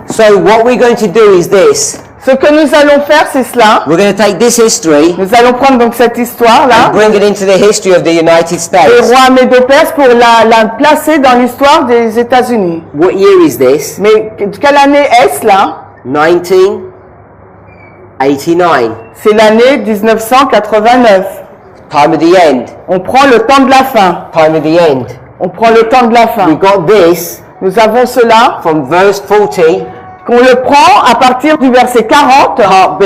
So what we're going to do is this. Ce que nous allons faire, c'est cela. We're going to take this history Nous allons prendre donc cette histoire-là, and bring it into the history of the United les States. rois Médo-Perses, pour la placer dans l'histoire des États-Unis. What year is this? Mais quelle année est-ce là? 1989. C'est l'année 1989. Time of the end. On prend le temps de la fin. Time of the end. On prend le temps de la We fin. got this Nous avons cela, from verse 40, qu'on le prend à partir du verset 40, part B.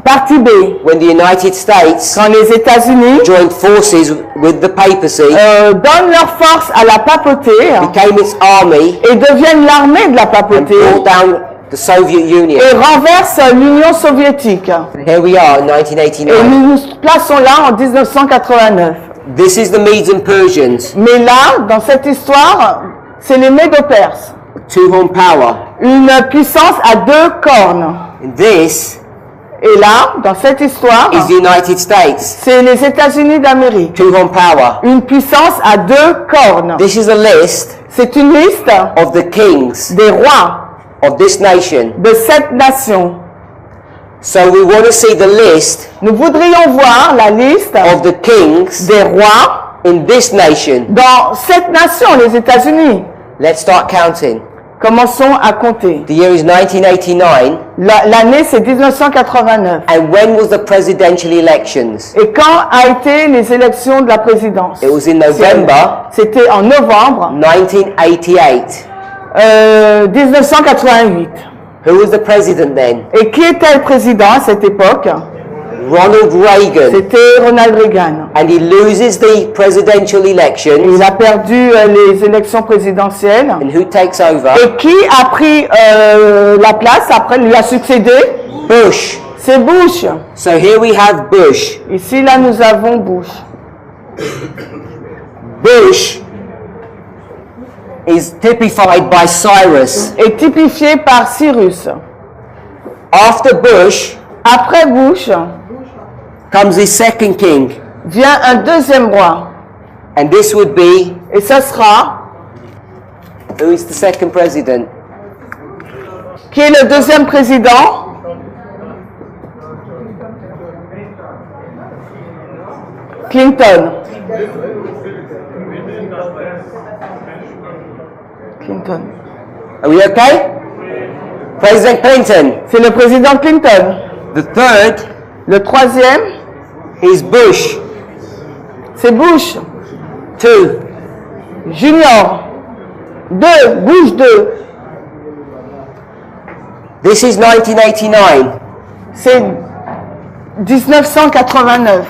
partie B. When the United States Quand les États-Unis joined forces with the papacy, donnent leur force à la papauté became its army, et deviennent l'armée de la and papauté brought down the Soviet Union. et renversent l'Union soviétique. Here we are in Et 1989. nous nous plaçons là en 1989. This is the Medes and Persians. Mais là, dans cette histoire, c'est les Médo-Perses. 2-horn power. Une puissance à 2 cornes. And this Et là, dans cette histoire, is the United States. c'est les États-Unis d'Amérique. 2-horn power. Une puissance à 2 cornes. This is a list C'est une liste of the kings des rois of this nation. de cette nation. So we want to see the list Nous voudrions voir la liste of the kings des rois in this nation. dans cette nation, les États-Unis. Let's start counting. Commençons à compter. The year is 1989. L'année, c'est 1989. And when was the presidential elections? Et quand a été les élections de la présidence? It was in November C'était en novembre 1988. 1988. Who was the president then? Et qui était le président à cette époque? Ronald Reagan. C'était Ronald Reagan. And he loses the presidential elections. Il a perdu les élections présidentielles. And who takes over? Et qui a pris la place après, lui a succédé? Bush. C'est Bush. So here we have Bush. Ici, là, nous avons Bush. Bush is typified by Cyrus. Est typifié par Cyrus. After Bush Après Bush comes his second king. vient un deuxième roi. And this would be, Et ça sera, who is the second president? qui est le deuxième président? Clinton. Clinton. Are we okay? President Clinton. C'est le président Clinton. The third Le troisième, is Bush. c'est Bush. 2. Junior. 2. Bush 2. This is 1989. C'est 1989.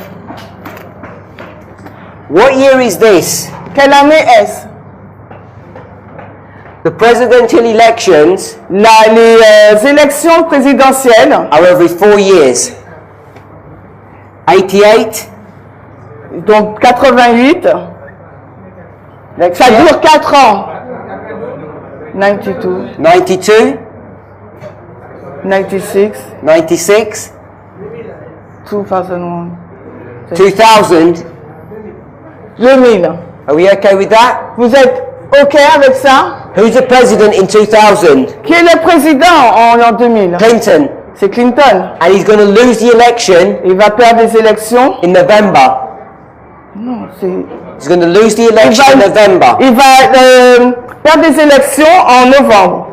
What year is this? Quelle année est-ce? The presidential elections Les élections présidentielles are every 4 years. 88. donc 88, Next ça year. dure 4 ans. 92, 92. 96, 96. 2001, 2000. 2000. Are we okay with that? Vous êtes OK avec ça? Who's the president in 2000? Qui est le président en 2000? Clinton. C'est Clinton. And he's going to lose the election Il va perdre les élections. in November. Non, c'est... He's going to lose the election in November. Il va perdre des élections en novembre.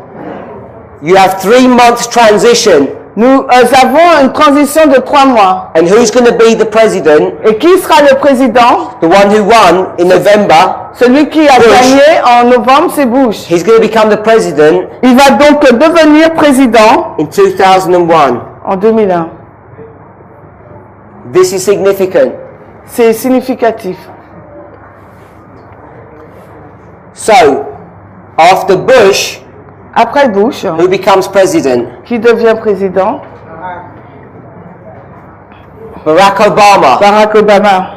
You have 3 months transition. Nous avons une transition de 3 mois. And who's going to be the president? Et qui sera le président? The one who won in November. Celui qui a Bush. gagné en novembre, c'est Bush. He's going to become the president Il va donc devenir président in 2001. en 2001. This is significant. C'est significatif. So, after Bush, Après Bush, who becomes president? qui devient président? Barack Obama. Barack Obama.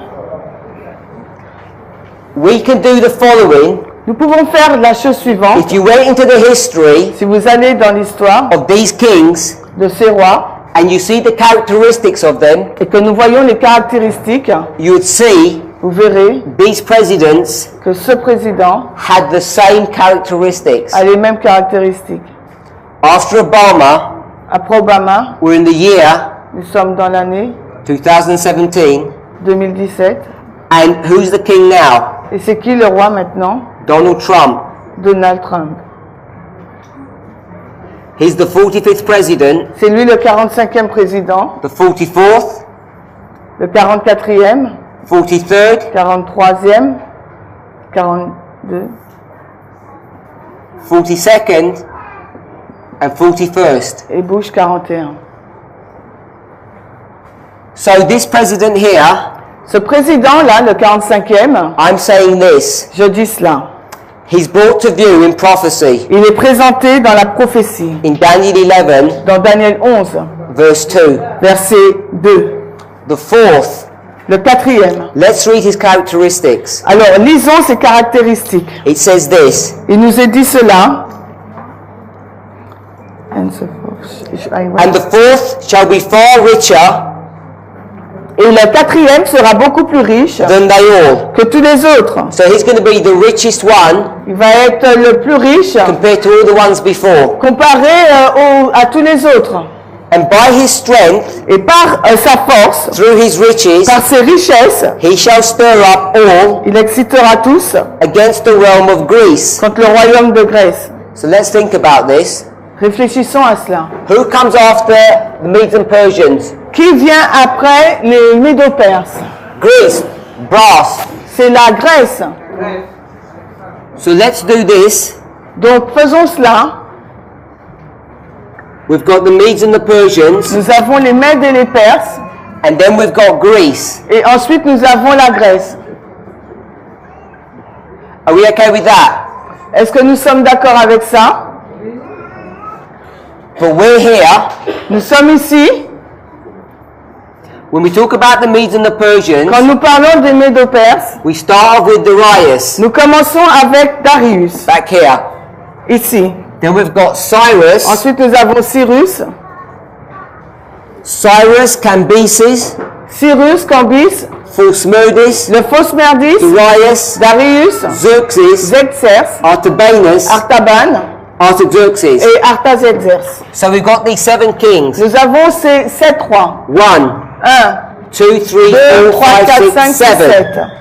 We can do the following. Nous pouvons faire la chose suivante. If you went into the history Si vous allez dans l'histoire of these kings de ces rois and you see the characteristics of them, et que nous voyons les caractéristiques, you would see vous verrez these presidents que ce président had the same characteristics. a les mêmes caractéristiques. After Obama, Après Obama, we're in the year nous sommes dans l'année 2017, 2017. and who's the king now? Et c'est qui le roi maintenant? Donald Trump. Donald Trump. He's the 45th president, C'est lui le 45e président, the 44th, le 44e, 43rd, 43e, 42, 42nd, and 41st. et Bush 41. So this president here, Ce président-là, le 45e, I'm saying this, je dis cela, he's brought to view in prophecy il est présenté dans la prophétie, in Daniel 11, dans Daniel 11, verse 2. verset 2. The fourth, Le 4e. let's read his characteristics. Alors, lisons ses caractéristiques. It says this, Il nous est dit cela. and the fourth shall be far richer Et le 4e sera beaucoup plus riche than they all. que tous les autres. So he's going to be the richest one Il va être le plus riche compared to all the ones before. comparé à tous les autres. And by his strength, Et par sa force, through his riches, par ses richesses, he shall stir up all il excitera tous against the realm of Greece. contre le royaume de Grèce. So let's think about this. Réfléchissons à cela. Who comes after the Medes and Persians? Qui vient après les Médo-Perses? Greece, brass. C'est la Grèce. So let's do this. Donc faisons cela. We've got the Medes and the Persians, Nous avons les Mèdes et les Perses. and then we've got Greece. Et ensuite nous avons la Grèce. Are we okay with that? Est-ce que nous sommes d'accord avec ça? But we're here. Nous sommes ici. When we talk about the Medes and the Persians, Quand nous parlons des Médo-Perses, we start off with Darius, nous commençons avec Darius, back here. ici. Then we've got Cyrus, Ensuite nous avons Cyrus, Cambyses, Cyrus, Cambis, Philsmodus, le Phosmerdis, Darius, Darius, Xerxes, Xerxes, Artabanus, Artaban Artaxerxes. et Artaxerxes. So we've got these 7 kings. Nous avons ces 7 rois. 1, 1, 2, 3, 2, 4, 3, 4, 5, 5, 6, 6, 7. 7.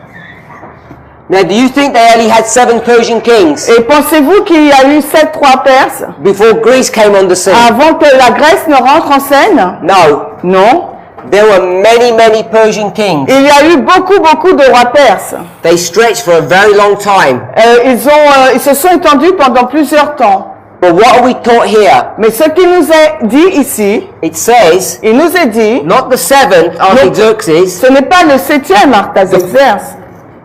Now, do you think they only had 7 Persian kings Et pensez-vous qu'il y a eu 7 rois perses before Greece came on the scene? avant que la Grèce ne rentre en scène? No. Non. There were many, many Persian kings. Il y a eu beaucoup de rois perses. They stretched for a very long time. Ils se sont étendus pendant plusieurs temps. But what are we taught here? Mais ce qui nous est dit ici, It says, il nous est dit, not the 7th Artaxerxes. ce n'est pas le 7e Artaxerxes.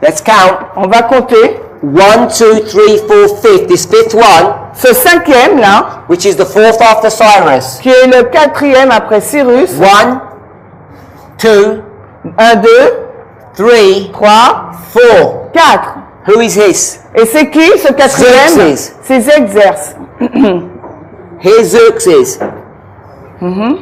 Let's count. On va compter. 1, 2, 3, 4, 5. This 5th one, Ce 5e là, which is the 4th after Cyrus. qui est le 4e après Cyrus. 1, 2, 1, 2, 3, 3, 4. 4. Who is his? Et c'est qui ce 4e? Xerxes. C'est Xerxes. Here's Xerxes.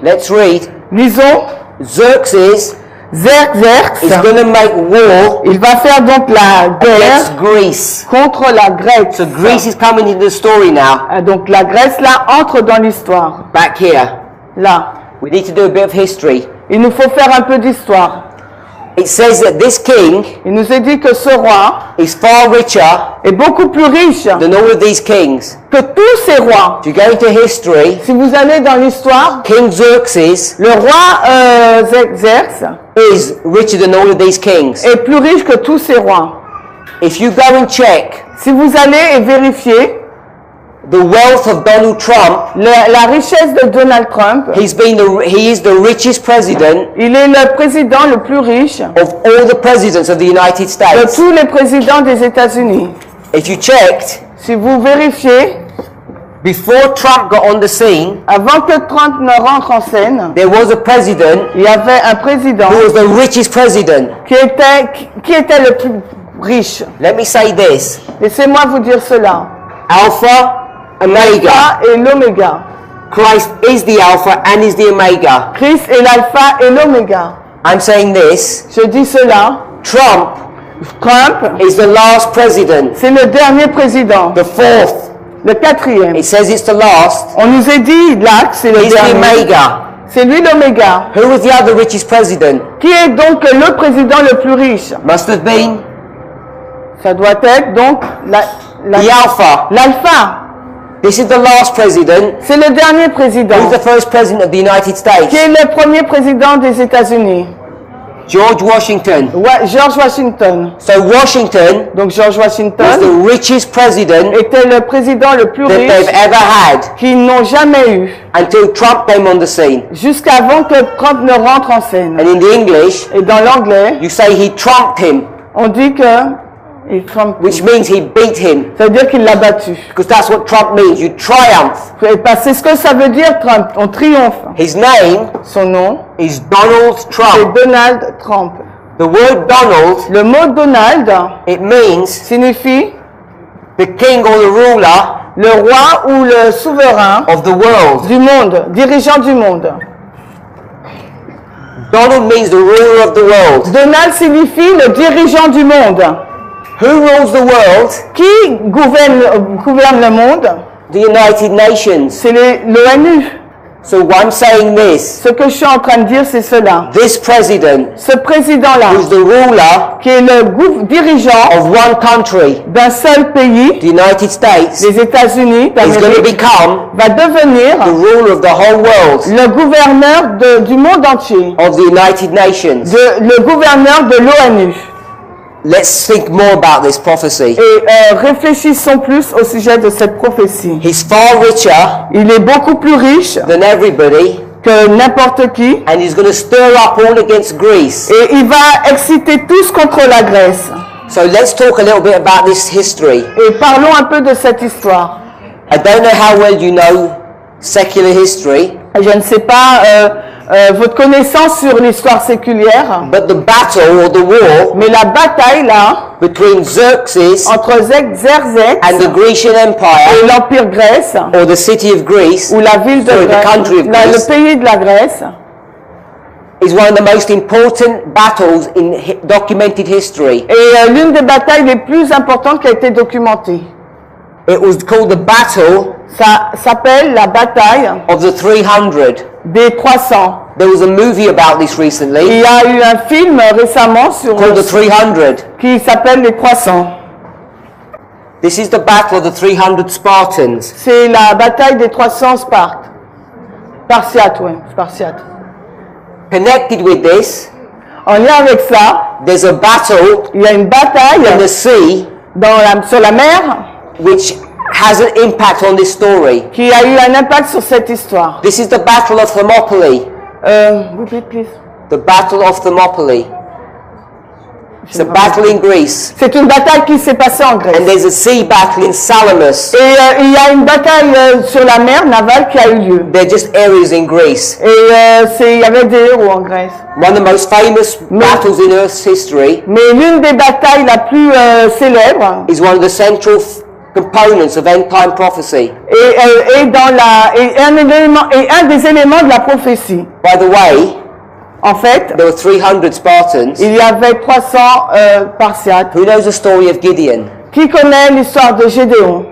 Let's read. Lisons. Xerxes Xerxes, is going to make war il va faire donc la against guerre Greece. contre la Grèce. So Greece is coming into the story now. Donc la Grèce là entre dans l'histoire. Back here. Là, We need to do a bit of history. il nous faut faire un peu d'histoire. It says that this king Il nous est dit que ce roi is far richer est beaucoup plus riche than all of these kings. que tous ces rois. If you go into history, Si vous allez dans l'histoire, King Xerxes le roi Xerxes is richer than all of these kings. est plus riche que tous ces rois. If you go and check Si vous allez et vérifiez the wealth of Donald Trump, la richesse de Donald Trump, he is the richest president il est le président le plus riche of all the presidents of the United de States. tous les présidents des États-Unis. If you checked, Si vous vérifiez, before Trump got on the scene, avant que Trump ne rentre en scène, there was a president il y avait un président who was the richest president. qui était le plus riche. Let me say this. Laissez-moi vous dire cela. Alpha, Omega. Alpha et l'oméga. Christ is the Alpha and is the Omega. Christ est l'alpha et l'oméga. I'm saying this. Je dis cela. Trump Trump, is the last president. c'est le dernier président. The 4th. Le 4e. It says it's the last. On nous a dit là que c'est le He's the dernier. Omega. C'est lui l'oméga. Who was the other richest president? Qui est donc le président le plus riche? Must have been Ça doit être donc the Alpha. l'alpha. This is the last president. C'est le dernier président. Who's the first president of the United Qui States? est le premier président des États-Unis? George Washington. George Washington. So Washington Donc George was Washington the richest president était le président le plus that riche they've ever had qu'ils n'ont jamais eu, until Trump came on the scene. jusqu'avant que Trump ne rentre en scène. And in the English, Et dans l'anglais, you say he trumped him, on dit que Trump, which means he beat him. ça veut dire qu'il l'a battu. Because that's what Trump means. You triumph. C'est ce que ça veut dire Trump. On triomphe. His name Son nom, is Donald c'est Trump. Donald Trump. The word Donald, Le mot Donald it means signifie the king or the ruler le roi ou le souverain of the world. du monde, dirigeant du monde. Donald means the ruler of the world. Donald signifie le dirigeant du monde. Who rules the world? Qui gouverne le monde? The United Nations. C'est l'ONU. So I'm saying this. Ce que je suis en train de dire, c'est cela. This president, Ce président-là, who's the ruler qui est le dirigeant of one country, d'un seul pays, the United States, les États-Unis is going to d'Amérique, become va devenir the ruler of the whole world, le gouverneur du monde entier, of the United Nations. le gouverneur de l'ONU. Let's think more about this prophecy. Et réfléchissons plus au sujet de cette prophétie. He's far richer Il est beaucoup plus riche than everybody, que n'importe qui, and he's going to stir up all against Greece. et il va exciter tous contre la Grèce. So let's talk a little bit about this history. Et parlons un peu de cette histoire. I don't know how well you know secular history, Je ne sais pas votre connaissance sur l'histoire séculière, but the battle or the war mais la bataille là between Xerxes entre Xerxès and the Grecian et Empire, l'Empire Grèce, or the city of Greece, ou la ville de sorry, the country of Grèce, le Greece, pays de la Grèce, is one of the most important battles in documented history. est l'une des batailles les plus importantes qui a été documentée. It was called the Battle Ça s'appelle la bataille of the 300. des 300. There was a movie about this Il recently y a eu un film récemment sur called the 300. qui s'appelle les 300. This is the battle of the 300 Spartans. C'est la bataille des 300 Spartiates, ouais, Spartiates. Connected with this, En lien avec ça, there's a battle il y a une bataille in the sea sur la mer which has an impact on this story. qui a eu un impact sur cette histoire. This is the Battle of Thermopylae. Repeat, please. The Battle of Thermopylae. It's a battle in Greece. C'est une bataille qui s'est passée en Grèce. And there's a sea battle in Salamis. Et il y a une bataille sur la mer navale qui a eu lieu. They're just areas in Greece. Et il y avait des héros en Grèce. One of the most famous battles in Earth's history Mais l'une des batailles la plus célèbre is one of the central components of end time prophecy. et un des éléments de la prophétie. By the way, En fait, there were 300 Spartans. il y avait 300 Spartiates. Who knows the story of Gideon? Qui connaît l'histoire de Gédéon?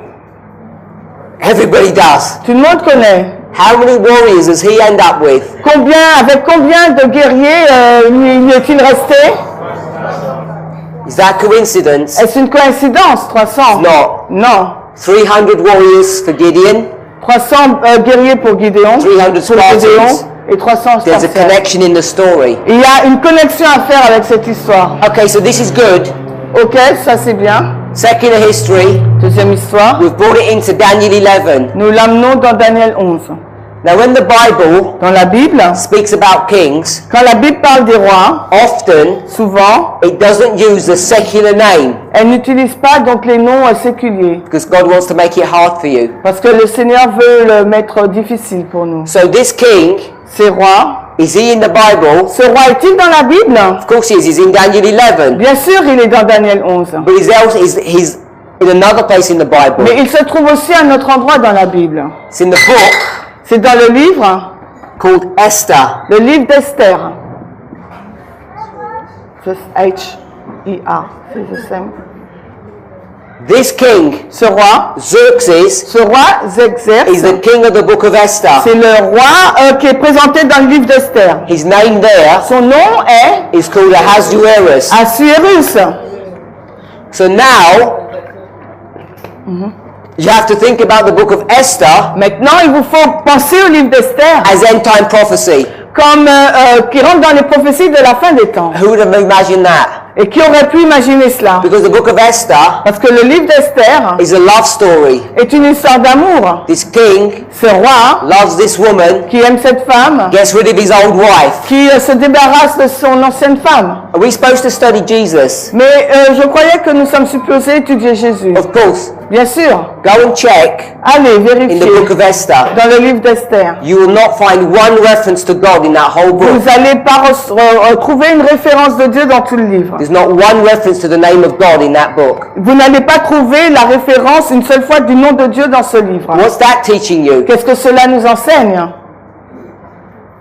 Everybody does. Tout le monde connaît. How many warriors does he end up with? Avec combien de guerriers lui est-il resté? Is that coincidence? Est-ce une coïncidence, 300? No. Non. 300 warriors for Gideon, 300 guerriers pour Gideon, 300 Spartans. et 300 There's a Spartiates. connection in the story. Il y a une connexion à faire avec cette histoire. Okay, so this is good. Ok, ça c'est bien. Secular history, Deuxième histoire. we've brought it into Daniel 11. Nous l'amenons dans Daniel 11. Now when the Bible Dans la Bible, speaks about kings, quand la Bible parle des rois, often souvent, it doesn't use the secular name elle n'utilise pas donc les noms séculiers. because God wants to make it hard for you. Parce que le Seigneur veut le mettre difficile pour nous. So this king, Ces rois, is he in the Bible? ce roi est-il dans la Bible? Of course he is. He's in Daniel 11. Bien sûr, il est dans Daniel 11. But he's in another place in the Bible. Mais il se trouve aussi à un autre endroit dans la Bible. It's in the book C'est dans le livre, called Esther. le livre d'Esther. Just H-E-R, c'est le same. This king, Ce roi, Xerxes, Xerxès, is the king of the book of Esther. c'est le roi qui est présenté dans le livre d'Esther. His name there Son nom est is called Ahasuerus. Assuérus. So now, you have to think about the book of Esther Maintenant, il vous faut penser au livre d'Esther as end time prophecy. comme qui rentre dans les prophéties de la fin des temps. Who would have imagined that? Et qui aurait pu imaginer cela? Because the book of Esther Parce que le livre d'Esther is a love story. est une histoire d'amour. This king Ce roi loves this woman, qui aime cette femme, gets rid of his old wife. qui se débarrasse de son ancienne femme. Are we supposed to study Jesus? Mais je croyais que nous sommes supposés étudier Jésus. Of course. Bien sûr. Go and check Allez, in the vérifiez book of Esther. dans le livre d'Esther. You will not find one reference to God in that whole book. Vous n'allez pas trouver une référence de Dieu dans tout le livre. There's not one reference to the name of God in that book. Vous n'allez pas trouver la référence une seule fois du nom de Dieu dans ce livre. What's that teaching you? Qu'est-ce que cela nous enseigne?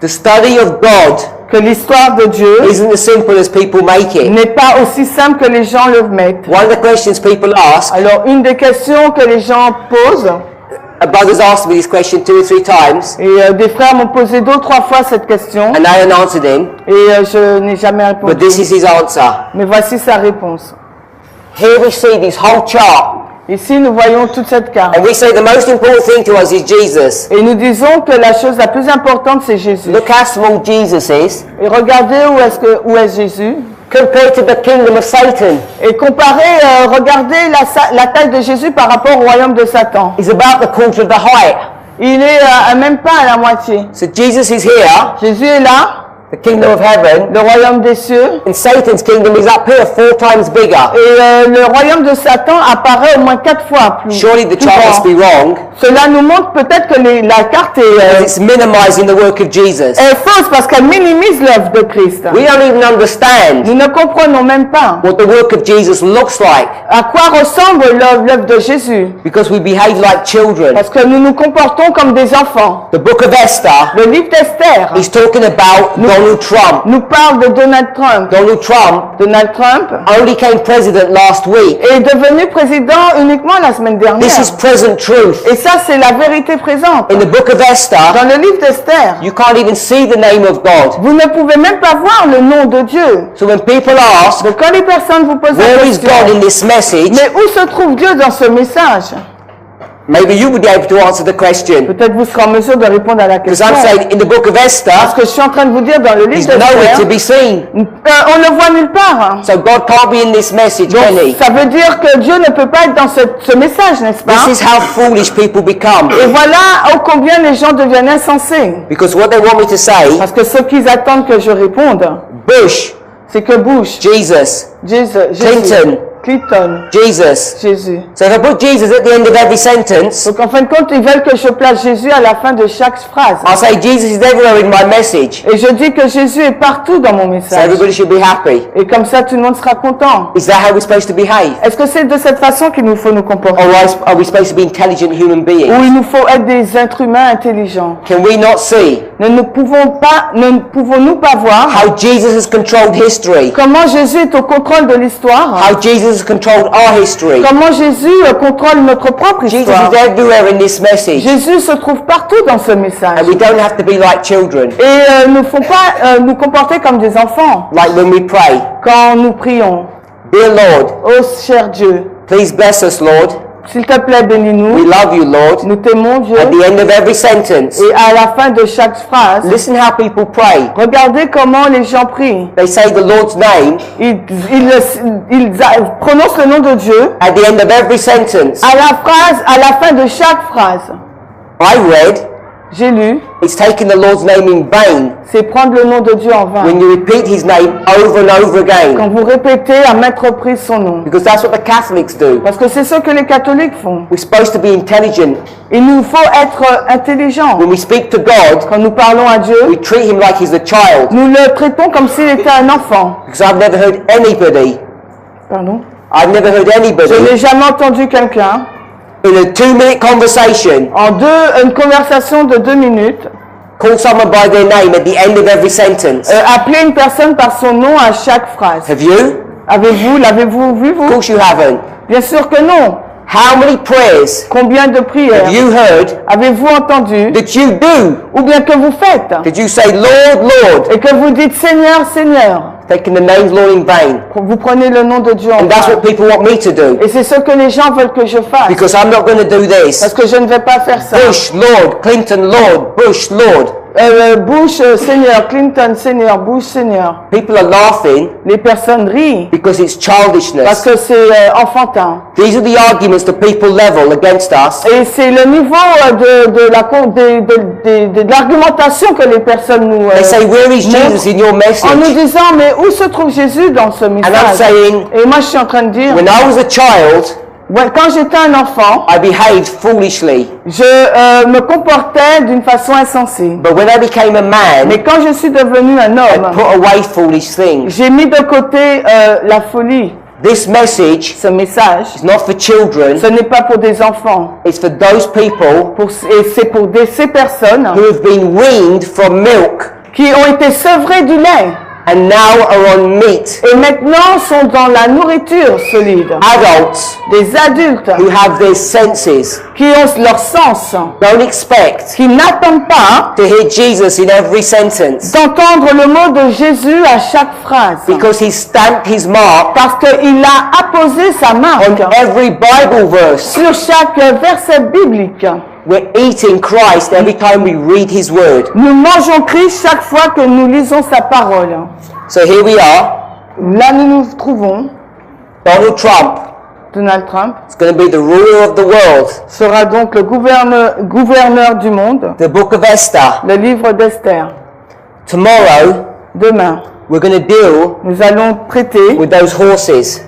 The study of God Que l'histoire de Dieu isn't as simple as people make it. n'est pas aussi simple que les gens le mettent. One of the questions people ask, Alors, une des questions que les gens posent, brothers asked me this question 2 or 3 times, Et des frères m'ont posé 2 ou 3 fois cette question. and I hadn't answered him, Et je n'ai jamais répondu. but this is his answer. Mais voici sa réponse. Here we see this whole chart, Ici, nous voyons toute cette carte. and we say the most important thing to us is Jesus. Et nous disons que la chose la plus importante, c'est Jésus. Look how small Jesus is Et regardez où est Jésus. compared to the kingdom of Satan. Et comparez, regardez la taille de Jésus par rapport au royaume de Satan. He's about the quarter of the height. Il est même pas à la moitié. So Jesus is here, Jésus est là, the kingdom of heaven, le royaume des cieux. and Satan's kingdom is up here 4 times bigger. Et le royaume de Satan apparaît au moins 4 fois plus. Surely the plus chart grand. must be wrong, Cela nous montre peut-être que la carte because est it's minimizing the work of Jesus. fausse parce qu'elle minimise l'œuvre de Christ. We don't even understand Nous ne comprenons même pas what the work of Jesus looks like, à quoi ressemble l'œuvre de Jésus. because we behave like children. Parce que nous nous comportons comme des enfants. The book of Esther Le livre d'Esther is talking about Donald Trump. nous parle de Donald Trump. Donald Trump Donald Trump only came president last week. est devenu président uniquement la semaine dernière. This is present truth. Et ça, c'est la vérité présente. In the book of Esther, Dans le livre d'Esther, you can't even see the name of God. vous ne pouvez même pas voir le nom de Dieu. So when people ask, Donc quand les personnes vous posent la where is question, God in this message? mais où se trouve Dieu dans ce message? Maybe you would be able to answer the question. Peut-être vous serez en mesure de répondre à la Because question. I'm saying in the book of Parce Esther, que je suis en train de vous dire dans le he's livre nowhere to d'Esther, be seen. on ne voit nulle part. So God can't be in this message, can he? Ça veut dire que Dieu ne peut pas être dans ce message, n'est-ce pas? This is how foolish people become. Et voilà ô combien les gens deviennent insensés. Because what they want me to say, Parce que ce qu'ils attendent que je réponde, Bush, c'est que Bush, Jesus, Clinton, Jesus. Jésus. So if I put Jesus at the end of every sentence, Donc en fin de compte, ils veulent que je place Jésus à la fin de chaque phrase. I'll say Jesus is everywhere in my message. Et je dis que Jésus est partout dans mon So message. everybody should be happy. Et comme ça, tout le monde sera content. Is that how we're supposed to behave? Est-ce que c'est de cette façon qu'il nous faut nous comporter? Or are we supposed to be intelligent human Ou beings? il nous faut être des êtres humains intelligents? Can we not see Ne pouvons-nous pas voir how Jesus has controlled history? comment Jésus est au contrôle de l'histoire? How Jesus has controlled our history? Comment Jésus contrôle notre propre Jesus histoire? is everywhere in this message. Jésus se trouve partout dans ce message. And we don't have to be like children, Et ne faut pas nous comporter comme des enfants like when we pray. quand nous prions. Dear Lord, Oh cher Dieu, please bless us, Lord. s'il te plaît, We bénis-nous. love you, Lord. Nous t'aimons, Dieu. At the end of every sentence, Et à la fin de chaque phrase, listen how people pray. regardez comment les gens prient. They say the Lord's name Ils prononcent le nom de Dieu at the end of every sentence. à la fin de chaque phrase. I read, J'ai lu, it's taking the Lord's name in vain c'est prendre le nom de Dieu en vain. when you repeat his name over and over again. Quand vous répétez à maintes reprises son nom. Because that's what the Catholics do. Parce que c'est ce que les catholiques font. We're supposed to be intelligent. Il nous faut être intelligents. When we speak to God, Quand nous parlons à Dieu, we treat him like he's a child. nous le traitons comme s'il était un enfant. Because I've never heard anybody, Pardon? I've never heard Je anybody n'ai jamais entendu quelqu'un, in a 2-minute conversation une conversation de 2 minutes, call someone by their name at the end of every sentence. appeler une personne par son nom à chaque phrase. Have you? L'avez-vous vu, Of vous? course you haven't. Bien sûr que non. How many prayers Combien de prières have you heard avez-vous entendu that you do? ou bien que vous faites Did you say, Lord, Lord, et que vous dites Seigneur, Seigneur? taking the name's Lord in vain? Vous prenez le nom de Dieu en And that's vain. what people want me to do. Et c'est ce que les gens veulent que je fasse. Because I'm not going to do Parce this. que je ne vais pas faire ça. Bush, Lord, Clinton, Lord, Bush, Lord. Bush, Seigneur, Clinton, Seigneur, Bush, Seigneur. People are laughing Les personnes rient because it's parce childishness. que c'est enfantin. These are the arguments that people level against us. Et c'est le niveau de l'argumentation que les personnes nous They say, where is Jesus in your en nous message? disant mais où se trouve Jésus dans ce And I'm message? saying, Et moi je suis en train de dire, when I was a child, quand j'étais un enfant, I behaved foolishly. je me comportais d'une façon insensée. But when I became a man, Mais quand je suis devenu un I homme, put away foolish things. j'ai mis de côté la folie. This message Ce message, is not for children. ce n'est pas pour des enfants. It's for those people Et c'est pour ces personnes who have been weaned from milk qui ont été sevrées du lait and now are on meat. et maintenant sont dans la nourriture solide. Adults Des adultes who have their senses qui ont leur sens, don't expect qui n'attendent pas to hear Jesus in every sentence d'entendre le mot de Jésus à chaque phrase. because he stamped his mark Parce qu'il a apposé sa marque on every Bible verse. sur chaque verset biblique. We're eating Christ every time we read his word. Nous mangeons Christ chaque fois que nous lisons sa parole. So here we are. Là, nous nous trouvons. Donald Trump Donald Trump is going to be the ruler of the world. sera donc le gouverneur du monde. The book of Esther. Le livre d'Esther. Tomorrow, Demain, we're going to deal nous allons traiter with those horses.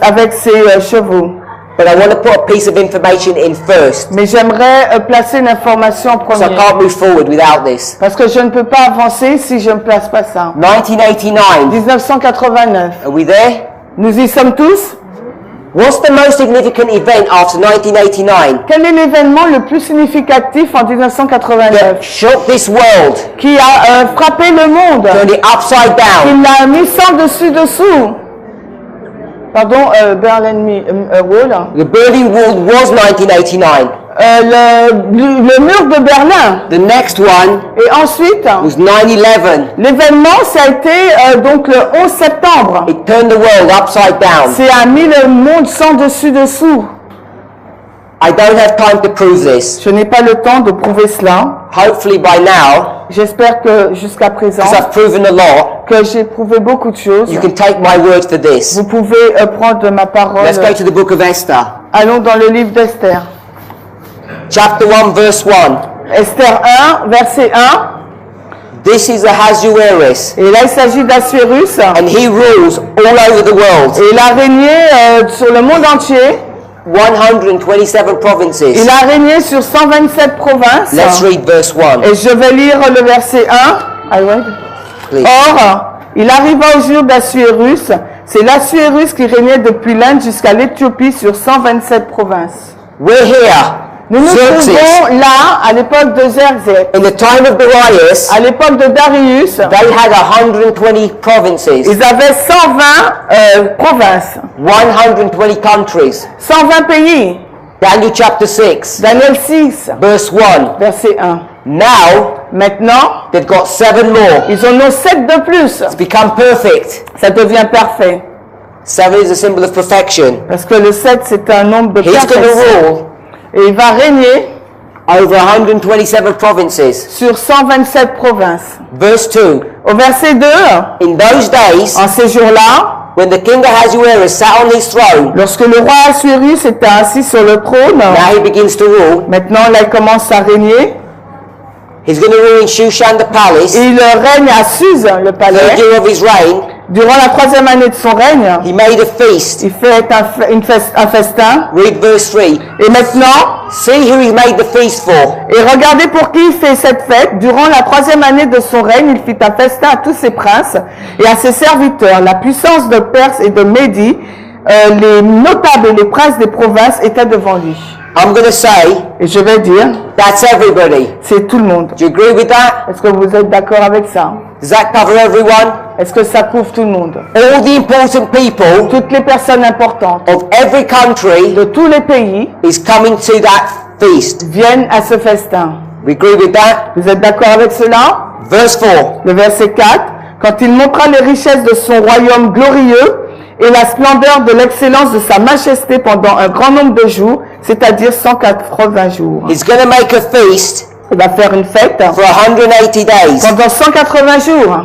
avec ces chevaux. But I want to put a piece of information in first. Mais j'aimerais placer une information en So I premier. can't move forward without this. Parce que je ne peux pas avancer si je ne place pas ça. 1989. 1989. Are we there? Nous y sommes tous. What's the most significant event after 1989 Quel est l'événement le plus significatif en 1989 that shook this world, qui a frappé le monde, turned it upside qui down? l'a mis sans dessus-dessous? Pardon, Berlin Wall. The Berlin Wall was 1989. Le mur de Berlin. The next one Et ensuite, was 9/11. l'événement, ça a été donc le 11 septembre. It turned the world upside down. C'est a mis le monde sans dessus-dessous. I don't have time to prove this. Je n'ai pas le temps de prouver cela. Hopefully by now, J'espère que jusqu'à présent, because I've proven a lot, que j'ai prouvé beaucoup de choses. you can take my word for this. Vous pouvez prendre ma parole. Let's go to the book of Esther. Allons dans le livre d'Esther. Chapter 1, verse 1. Esther 1, verset 1. This is Ahasuerus, Et là, il s'agit d'Assuérus. and he rules all over the world. Et il a régné sur le monde entier. 127 provinces. Il a régné sur 127 provinces. Let's read verse 1. Et je vais lire le verset 1. Please. Or, il arriva au jour d'Assuérus. C'est l'Assuérus qui régnait depuis l'Inde jusqu'à l'Éthiopie sur 127 provinces. We're here. Nous nous Xerxes. trouvons là, à l'époque de Xerxes. In the time of Darius, À l'époque de Darius, they had 120 provinces, ils avaient 120 provinces, 120 countries. 120 pays. Daniel chapter 6, Daniel 6, verse 1. verset 1. Now, Maintenant, they've got 7 more. ils en ont 7 de plus. It's become perfect. Ça devient parfait. 7 is a symbol of perfection. Parce que le 7, c'est un nombre de He's going to perfection. rule Et il va régner over 127 provinces. sur 127 provinces. Verse 2. Au verset 2, In those days, en ces jours-là, when the king Ahasuerus sat on his throne, lorsque le roi Assuérus était assis sur le trône, now he begins to rule. maintenant là il commence à régner. He's going to rule in Shushan the palace. Et il règne à Suse, le Third palais. year of his reign, Durant la 3e année de son règne, he made a feast. il fait un festin. Read verse 3. Et maintenant, See who he made the feast for. et regardez pour qui il fait cette fête. Durant la 3e année de son règne, il fit un festin à tous ses princes et à ses serviteurs. La puissance de Perse et de Médie, les notables et les princes des provinces étaient devant lui. I'm going to say, Et je vais dire, that's everybody. c'est tout le monde. Do you agree with that? Est-ce que vous êtes d'accord avec ça? Does that cover everyone? Est-ce que ça couvre tout le monde? All the important people Toutes les personnes importantes of every country de tous les pays is coming to that feast. viennent à ce festin. We agree with that? Vous êtes d'accord avec cela? Verse 4. Le verset 4. Quand il montra les richesses de son royaume glorieux et la splendeur de l'excellence de sa majesté pendant un grand nombre de jours, c'est-à-dire 180 jours. He's going to make a feast Il va faire une fête for 180 days. pendant 180 jours.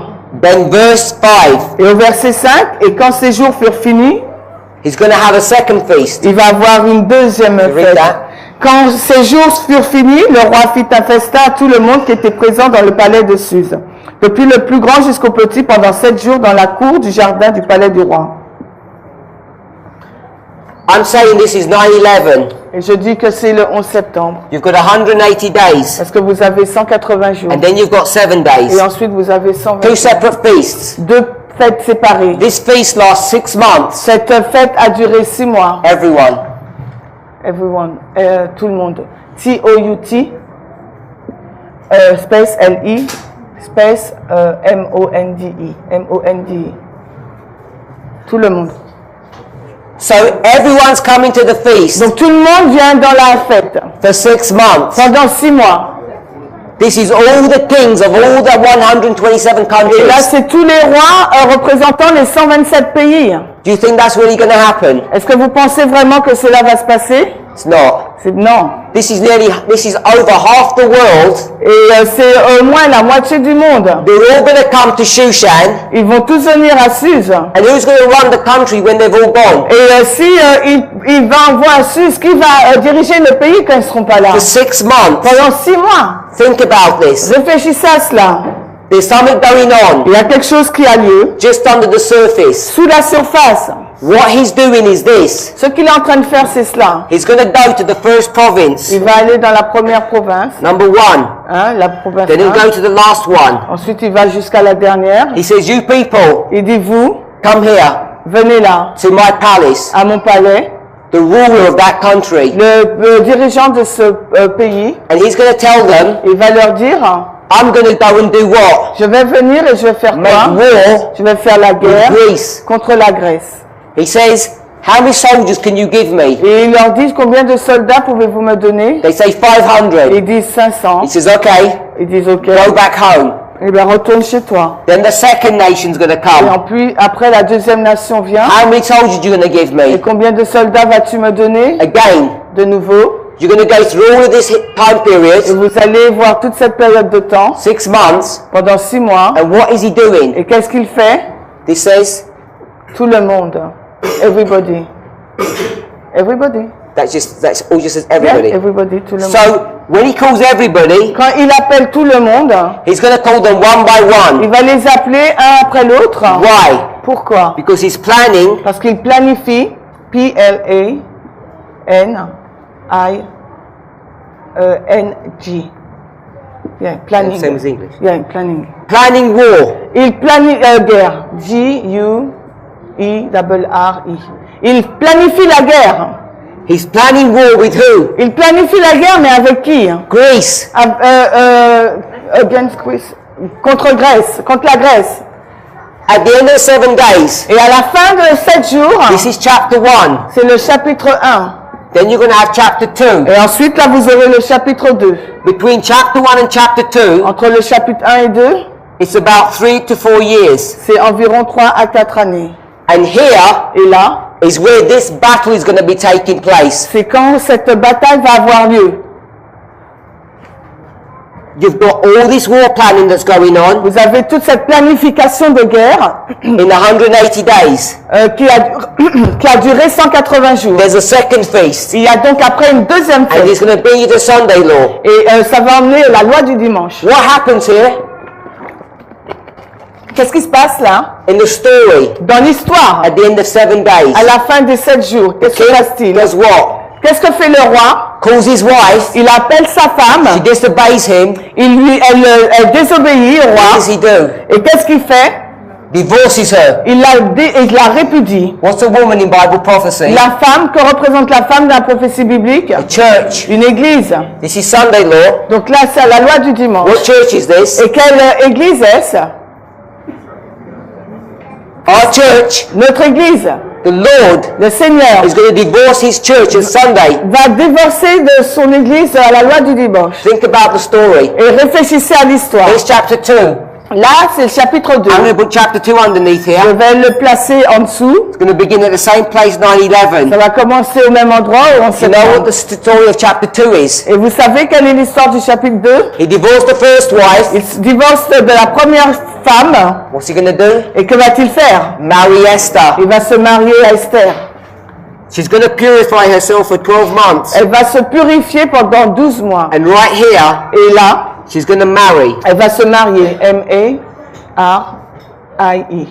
Then verse 5. Et au verset 5, et quand ces jours furent finis, He's going to have a second feast. il va avoir une deuxième read fête. that? Quand ces jours furent finis, le roi fit un festin à tout le monde qui était présent dans le palais de Suse, depuis le plus grand jusqu'au petit, pendant 7 jours dans la cour du jardin du palais du roi. I'm saying this is 9/11. Et je dis que c'est le 11 septembre, You've got 180 days. parce que vous avez 180 jours, And then you've got 7 days. et ensuite vous avez 120 Two jours. separate feasts. 2 fêtes séparées. This feast lasts 6 months. Cette fête a duré 6 mois. Everyone. Everyone, tout le monde. T-O-U-T, space L-I, space M-O-N-D-I. M-O-N-D-I. Tout le monde. So everyone's coming to the feast Donc tout le monde vient dans la fête for 6 months. pendant 6 mois. This is all the kings of all the 127 Et là, countries. c'est tous les rois représentant les 127 pays. Do you think that's really going to happen? Est-ce que vous pensez vraiment que cela va se passer? It's not. Non. This is over half the world. Et c'est au moins la moitié du monde. They're all going to come to Shushan. Ils vont tous venir à Suse. And who's going to run the country when they've all gone? Et si il va envoyer à Suse, qui va diriger le pays quand ils ne seront pas là? For 6 months. Pendant 6 mois. Think about this. Réfléchissez à cela. There's something going on Il y a quelque chose qui a lieu just under the surface. sous la surface. What he's doing is this. Ce qu'il est en train de faire, c'est cela. He's going to go to the first province, Il va aller dans la première province, number 1. hein, la province Then he'll 1. go to the last one. Ensuite, il va jusqu'à la dernière. He says, you people, Il dit, vous, come here venez là, to my palace. à mon palais. The ruler of that country. Le dirigeant de ce pays, And he's going to tell them, il va leur dire, I'm going to go and do what? je vais venir et je vais faire Make quoi? war Je vais faire la guerre with Greece. contre la Grèce. He says, how many soldiers can you give me? Et il leur dit, combien de soldats pouvez-vous me donner? They say 500. Ils disent 500. He says, okay, Ils disent, ok. go back home. Eh bien, retourne chez toi. Then the second nation's going to Et come. puis, après, la deuxième nation vient. How many soldiers are you going to give Et me? combien de soldats vas-tu me donner? Again, De nouveau. you're going to go through all of this time Et period, vous allez voir toute cette période de temps, 6 months, pendant 6 mois. and what is he doing? Et qu'est-ce qu'il fait? This says, Tout le monde. Everybody. Everybody. that's all just says Yeah, everybody. everybody, tout le monde. So, when he calls everybody, Quand il appelle tout le monde, he's going to call them one by il one. va les appeler un après l'autre. Why? Pourquoi? Because he's planning Parce qu'il planifie, P-L-A-N-I-N-G. Yeah, planning. Same as English. Yeah, planning. Planning war. Il planifie guerre. G-U-E-R-R-I. Il planifie la guerre. He's planning war with who? Il planifie la guerre, mais avec qui? Greece. Against Greece. Contre Grèce, contre la Grèce. At the end of 7 days, Et à la fin de 7 jours, this is chapter 1. c'est le chapitre 1. Then you're going to have chapter 2. Et ensuite, là, vous aurez le chapitre 2. Between chapter 1 and chapter 2, Entre le chapitre 1 et 2, it's about 3 to 4 years. c'est environ 3 à 4 années. And here Et là, is where this battle is going to be taking place. c'est quand cette bataille va avoir lieu. You've got all this war planning that's going on Vous avez toute cette planification de guerre in 180 days. qui a duré 180 jours. There's a second feast, Il y a donc après une deuxième and it's fête. going to bring you the Sunday law. Et ça va emmener la loi du dimanche. What happens here Qu'est-ce qui se passe là? in the story Dans l'histoire, at the end of 7 days? à la fin des 7 jours, qu'est-ce qui se passe-t-il? Does what? Qu'est-ce que fait le roi? Calls his wife. Il appelle sa femme, She disobeys him. elle désobéit au What roi. does he do? Et qu'est-ce qu'il fait? Divorces her. Il la répudie. What's a woman in Bible prophecy? La femme, que représente la femme dans la prophétie biblique? A church. Une église. This is Sunday law. Donc là, c'est la loi du dimanche. What church is this? Et quelle église est-ce? Our church. Notre église. The Lord Le Seigneur is going to divorce his church on Sunday. va divorcer de son église à la loi du dimanche. Think about the story. Et réfléchissez à l'histoire. Here's chapter 2. Là, c'est le chapitre 2. I'm going to put chapter 2 underneath Je here. vais le placer en dessous. It's going to begin at the same place, 9/11. Ça va commencer au même endroit où on You know what septembre. the story of chapter 2 is? Et vous savez quelle est l'histoire du chapitre 2? He divorced the first wife. Il se divorce de la première femme. What's he going to do? Et que va-t-il faire? Marry Esther. Il va se marier à Esther. She's going to purify herself for 12 months. Elle va se purifier pendant 12 mois. And right here, Et là, she's going to marry. elle va se marier. M-A-R-I-E.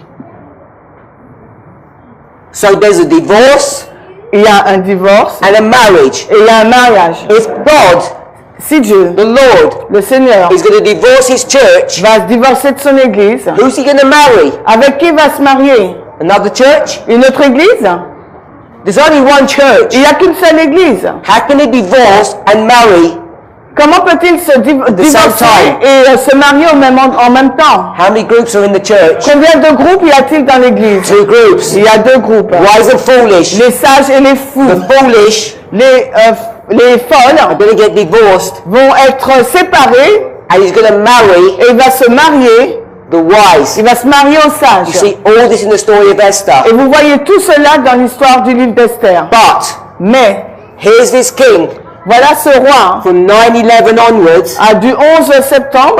So there's a divorce Il y a un divorce and a marriage. et il y a un mariage. If God, Si Dieu, the Lord, le Seigneur, is going to divorce his church, va se divorcer de son église, who's he going to marry? avec qui va se marier? Another church? Une autre église? There's only one church. Il n'y a qu'une seule église. How can he divorce and marry Comment peut-il se divorcer et se marier en même temps? How many groups are in the church? Combien de groupes y a-t-il dans l'église? 2 groups. Il y a 2 groupes. Wise and foolish. Les sages et les fous. The foolish Les folles are going to get divorced, vont être séparées and he's going to marry et il va se marier. the wise. Il va se marier aux You sages. see all this in the story of Esther. Et vous voyez tout cela dans l'histoire du livre d'Esther. But Mais here's this king voilà ce roi from 9/11 onwards du 11 septembre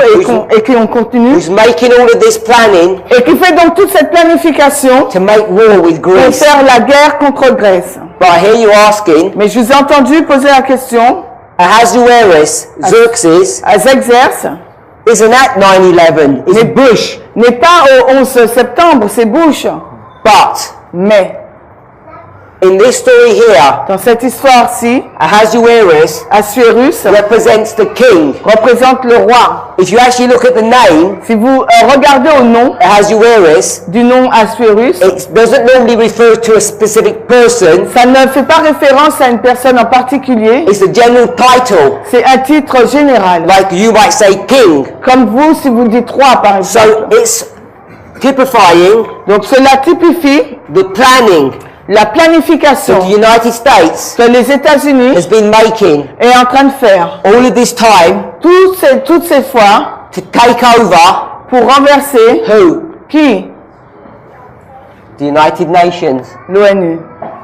et qui on continue who's making all of this planning et qui fait donc toute cette planification to make war with pour Greece. faire la guerre contre Grèce. But I hear you asking, Mais je vous ai entendu poser la question Ahasuerus, Xerxes, à Xerxes isn't at 9/11, it's Bush. n'est pas au 11 septembre, c'est Bush. But Mais in this story here, dans cette histoire-ci, Ahasuerus Assuérus represents the king. représente le roi. If you actually look at the name, Si vous regardez au nom Ahasuerus, du nom Assuérus, it doesn't normally refer to a specific person. ça ne fait pas référence à une personne en particulier, It's a general title, c'est un titre général. like you might say king. Comme vous, si vous dites roi, par So exemple. it's typifying Donc cela typifie the planning la that planification the United States que les États-Unis has been making est en train de faire. all of this time Toutes ces fois, to take over pour renverser who? qui? The United Nations. L'ONU.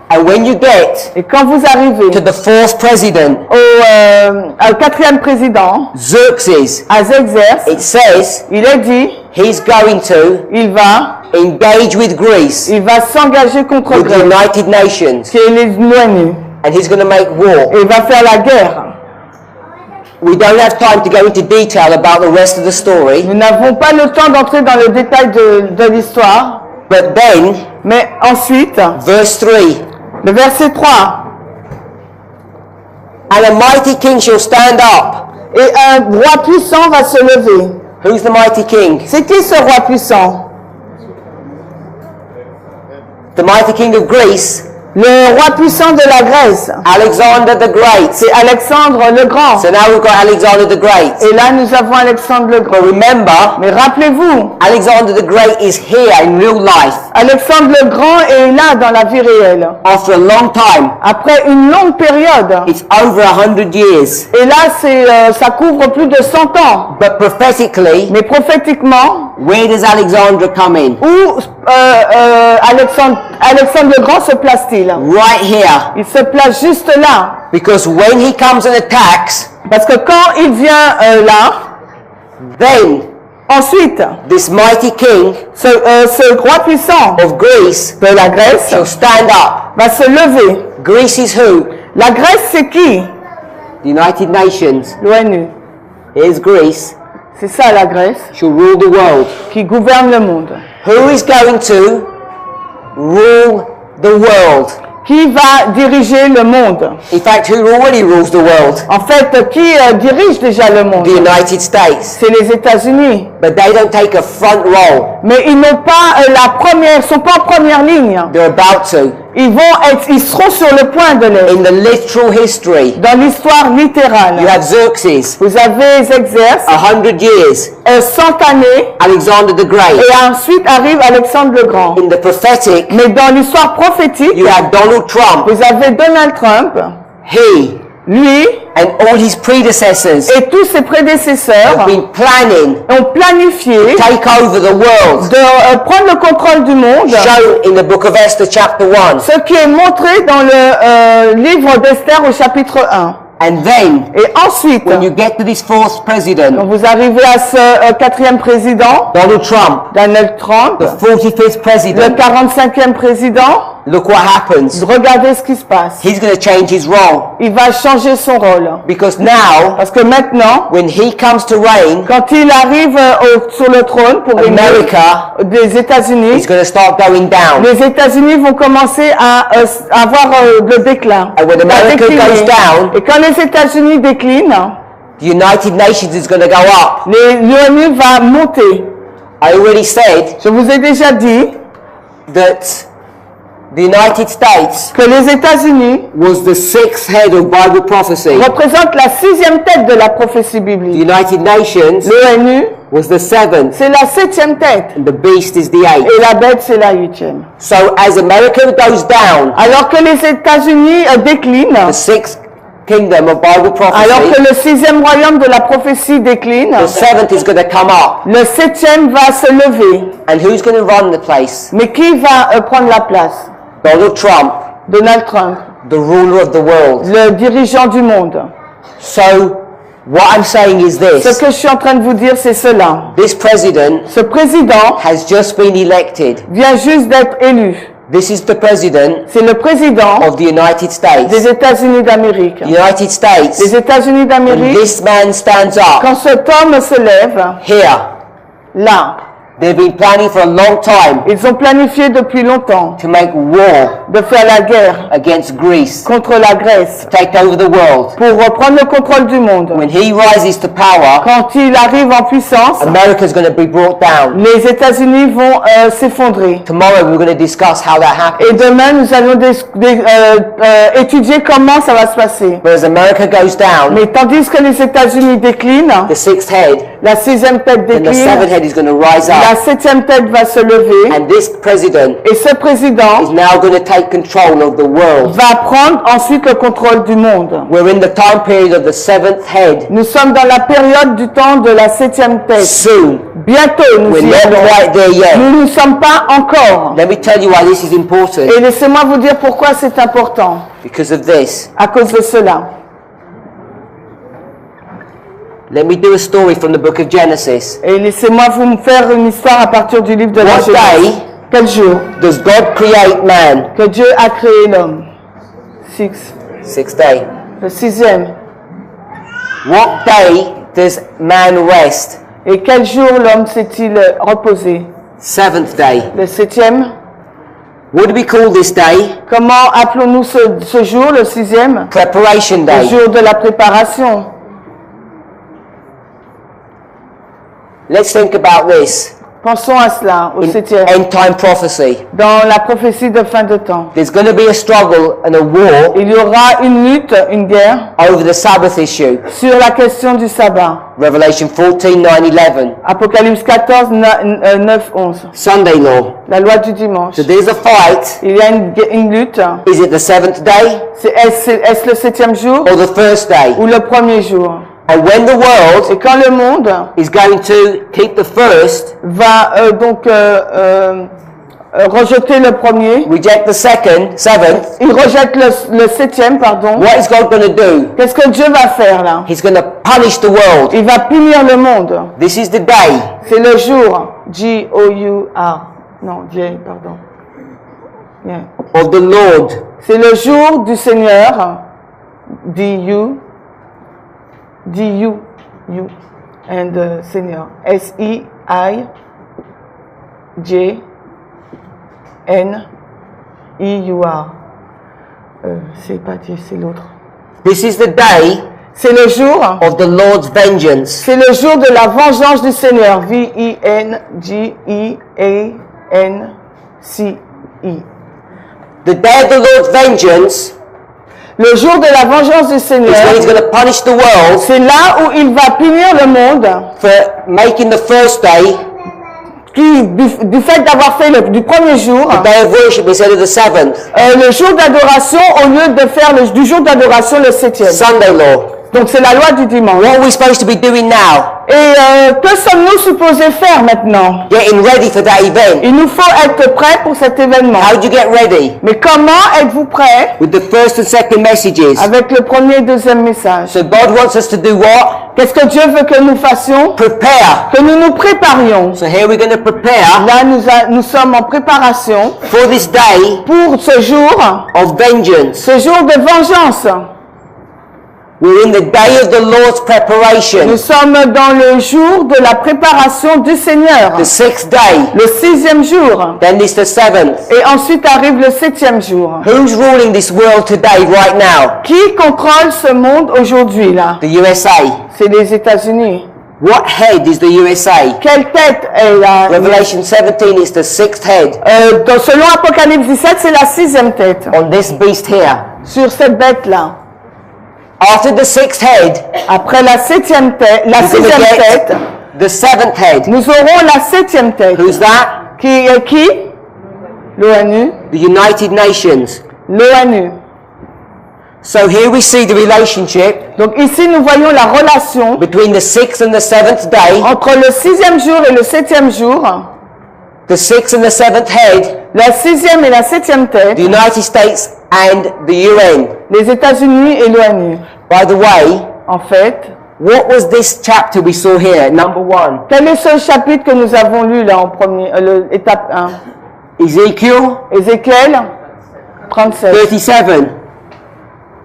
And when you get Et quand vous arrivez to the fourth president, au 4e président, Xerxes, à Xerxes, it says il est dit, he's going to il va engage with Greece, s'engager contre with the Grèce, United Nations, qui est l'ONU, and he's going to make war. et il va faire la guerre. We don't have time to go into detail about the rest of the story, Nous n'avons pas le temps d'entrer dans le détail de l'histoire, but then, mais ensuite, verse 3, le verset 3, and a mighty king shall stand up. et un roi puissant va se lever. Who's the mighty king? C'est qui ce roi puissant? The mighty king of Greece, Le roi puissant de la Grèce. Alexander the Great. C'est Alexandre le Grand. So now we've got Alexander the Great. Et là, nous avons Alexandre le Grand. But remember, Mais rappelez-vous, Alexander the Great is here in real life Alexandre le Grand est là dans la vie réelle. after a long time. Après une longue période. It's over 100 years. Et là, ça couvre plus de 100 ans. But prophetically, Mais prophétiquement, where does Alexander come in? où Alexandre le Grand se place-t-il? Right here. Il se place juste là. Because when he comes and attacks, Parce que quand il vient là, then ensuite, this mighty king ce roi puissant of Greece de la Grèce shall stand up. va se lever. Greece is who? La Grèce, c'est qui? The United Nations. L'ONU. Here's Greece. C'est ça la Grèce Shall rule the world. qui gouverne le monde. Who is going to rule the world? Qui va diriger le monde? In fact, who already rules the world? En fait, qui dirige déjà le monde? The United States. C'est les États-Unis. But they don't take a front role. Mais ils n'ont pas sont pas en première ligne. They're about to. Ils seront sur le point de l'être. In the literal history, Dans l'histoire littérale. you have Xerxes, Vous avez Xerxes, 100 years, 100 années, Alexander the Great. et ensuite arrive Alexandre le Grand. In the prophetic, Mais dans l'histoire prophétique, you have Donald Trump. vous avez Donald Trump, He lui and all his predecessors et tous ses prédécesseurs have been planning ont planifié to take over the world. de prendre le contrôle du monde, Shown in the book of Esther chapter 1. ce qui est montré dans le livre d'Esther au chapitre 1. And then, Et ensuite, when you get to this fourth president, quand vous arrivez à ce 4e président, Donald Trump, Donald Trump, the 45th le president, 45e président, look what happens. regardez ce qui se passe. He's going to change his role. Il va changer son rôle. Because now, Parce que maintenant, when he comes to reign, quand il arrive sur le trône pour régner America des États-Unis, is going to start going down. les États-Unis vont commencer à avoir le déclin. And when à America décliner. goes down, Et quand les États-Unis déclinent, the United Nations is going to go up. l'ONU va monter. I already said Je vous ai déjà dit that the United States que les États-Unis was the sixth head of Bible prophecy. représentent la 6e tête de la prophétie The biblique. United Nations L'ONU, was the seventh, c'est la 7e tête. and the beast is the eighth. Et la bête, c'est la 8e. So as America goes down, Alors que les États-Unis déclinent, the sixth kingdom of Bible alors que prophecy, le 6e royaume de la prophétie décline, the seventh is going to come up. le 7e va se lever. And who's going to run the place? Mais qui va prendre la place? Donald Trump, Donald Trump, the ruler of the world. le dirigeant du monde. So what I'm saying is Ce this. que je suis en train de vous dire, c'est cela. This president Ce président has just been elected. vient juste d'être élu. This is the president C'est le président of the United States. des États-Unis d'Amérique. The United States. Les États-Unis When d'Amérique, this man stands up quand cet homme se lève, here, là, they've been planning for a long time ils ont planifié depuis longtemps to make war de faire la guerre against Greece, contre la Grèce take over the world. pour reprendre le contrôle du monde. When he rises to power, Quand il arrive en puissance, America's going to be brought down. les États-Unis vont s'effondrer. Tomorrow we're going to discuss how that happens. Et demain, nous allons étudier comment ça va se passer. But as America goes down, Mais tandis que les États-Unis déclinent, the sixth head la 6e tête and the seventh décline, head is going to rise la up. 7e tête va se lever, And this president et ce président is now going to take control of the world. va prendre ensuite le contrôle du monde. We're in the time period of the seventh head. Nous sommes dans la période du temps de la 7e tête. Soon. Bientôt, nous We're y not allons. right there yet. Nous ne sommes pas encore. Let me tell you why this is important. Et laissez-moi vous dire pourquoi c'est important. Because of this. À cause de cela. Let me do a story from the book of Genesis. Et laissez-moi vous faire une histoire à partir du livre de la What Genèse. day Quel jour does God create man? que Dieu a créé l'homme? Sixth day. Le 6e. What day does man rest? Et quel jour l'homme s'est-il reposé? Seventh day. Le 7e. What do we call this day? Comment appelons-nous ce jour, le 6e? Preparation Le day. jour de la préparation. Let's think about this. Pensons à cela, au In 7e. end time prophecy. Dans la prophétie de fin de temps. There's going to be a struggle and a war Il y aura une lutte, une guerre, over the Sabbath issue. sur la question du sabbat. Revelation 14, 9, 11. Apocalypse 14, 9, 11. Sunday law. La loi du dimanche. So there's a fight. Il y a une lutte. Is it the seventh day Est-ce le 7e jour or the first day? ou le premier jour? And when the world Et quand le monde is going to keep the first, va rejeter le premier, reject the seventh, il rejette le 7e, pardon. what is God going to do? Qu'est-ce que Dieu va faire là? He's going to punish the world. Il va punir le monde. This is the day. C'est le jour, G-O-U-R. Non, J, pardon. Yeah. Of the Lord. C'est le jour du Seigneur, D-U, and Seigneur, S-I-J-N-I-U-R. C'est pas Dieu, c'est l'autre. This is the day C'est le jour, of the Lord's vengeance. c'est le jour de la vengeance du Seigneur, V-I-N-G-I-A-N-C-I. The day of the Lord's vengeance Le jour de la vengeance du is when Seigneur, He's going to punish the world c'est là où il va punir le monde for making the first day, du fait d'avoir fait du premier jour, the day of worship, instead of the seventh. le jour d'adoration au lieu de faire du jour d'adoration le 7e. Sunday law. Donc c'est la loi du dimanche. What are we supposed to be doing now? Et que sommes-nous supposés faire maintenant? Getting ready for that event. Il nous faut être prêts pour cet événement. How do you get ready? Mais comment êtes-vous prêts With the first and second messages. avec le premier et deuxième message? So God wants us to do what? Qu'est-ce que Dieu veut que nous fassions? Prepare. Que nous nous préparions. So here we're going to prepare Là, nous sommes en préparation for this day pour ce jour, of vengeance. ce jour de vengeance. We're in the day of the Lord's preparation. Nous sommes dans le jour de la préparation du Seigneur. The sixth day. Le 6e jour. Then it's the seventh. Et ensuite arrive le 7e jour. Who's ruling this world today, right now? Qui contrôle ce monde aujourd'hui là? The USA. C'est les États-Unis. What head is the USA? Quelle tête est la... Revelation 17 is the sixth head. Selon Apocalypse 17, c'est la 6e tête. On this beast here. Sur cette bête-là. After the sixth head, après la 7e tête, la 6e tête, the seventh head. Nous aurons la 7e tête. Who's that? Qui est qui? L'ONU. The United Nations. L'ONU. So here we see the relationship. Donc ici nous voyons la relation between the sixth and the seventh day. Entre le 6e jour et le 7e jour. The sixth and the seventh head. La 6e et la 7e tête. The United States and the UN. Les États-Unis et l'ONU. By the way, en fait, what was this chapter we saw here, number 1? Quel est ce chapitre que nous avons lu là en premier, étape 1? Ézéchiel 37. 37.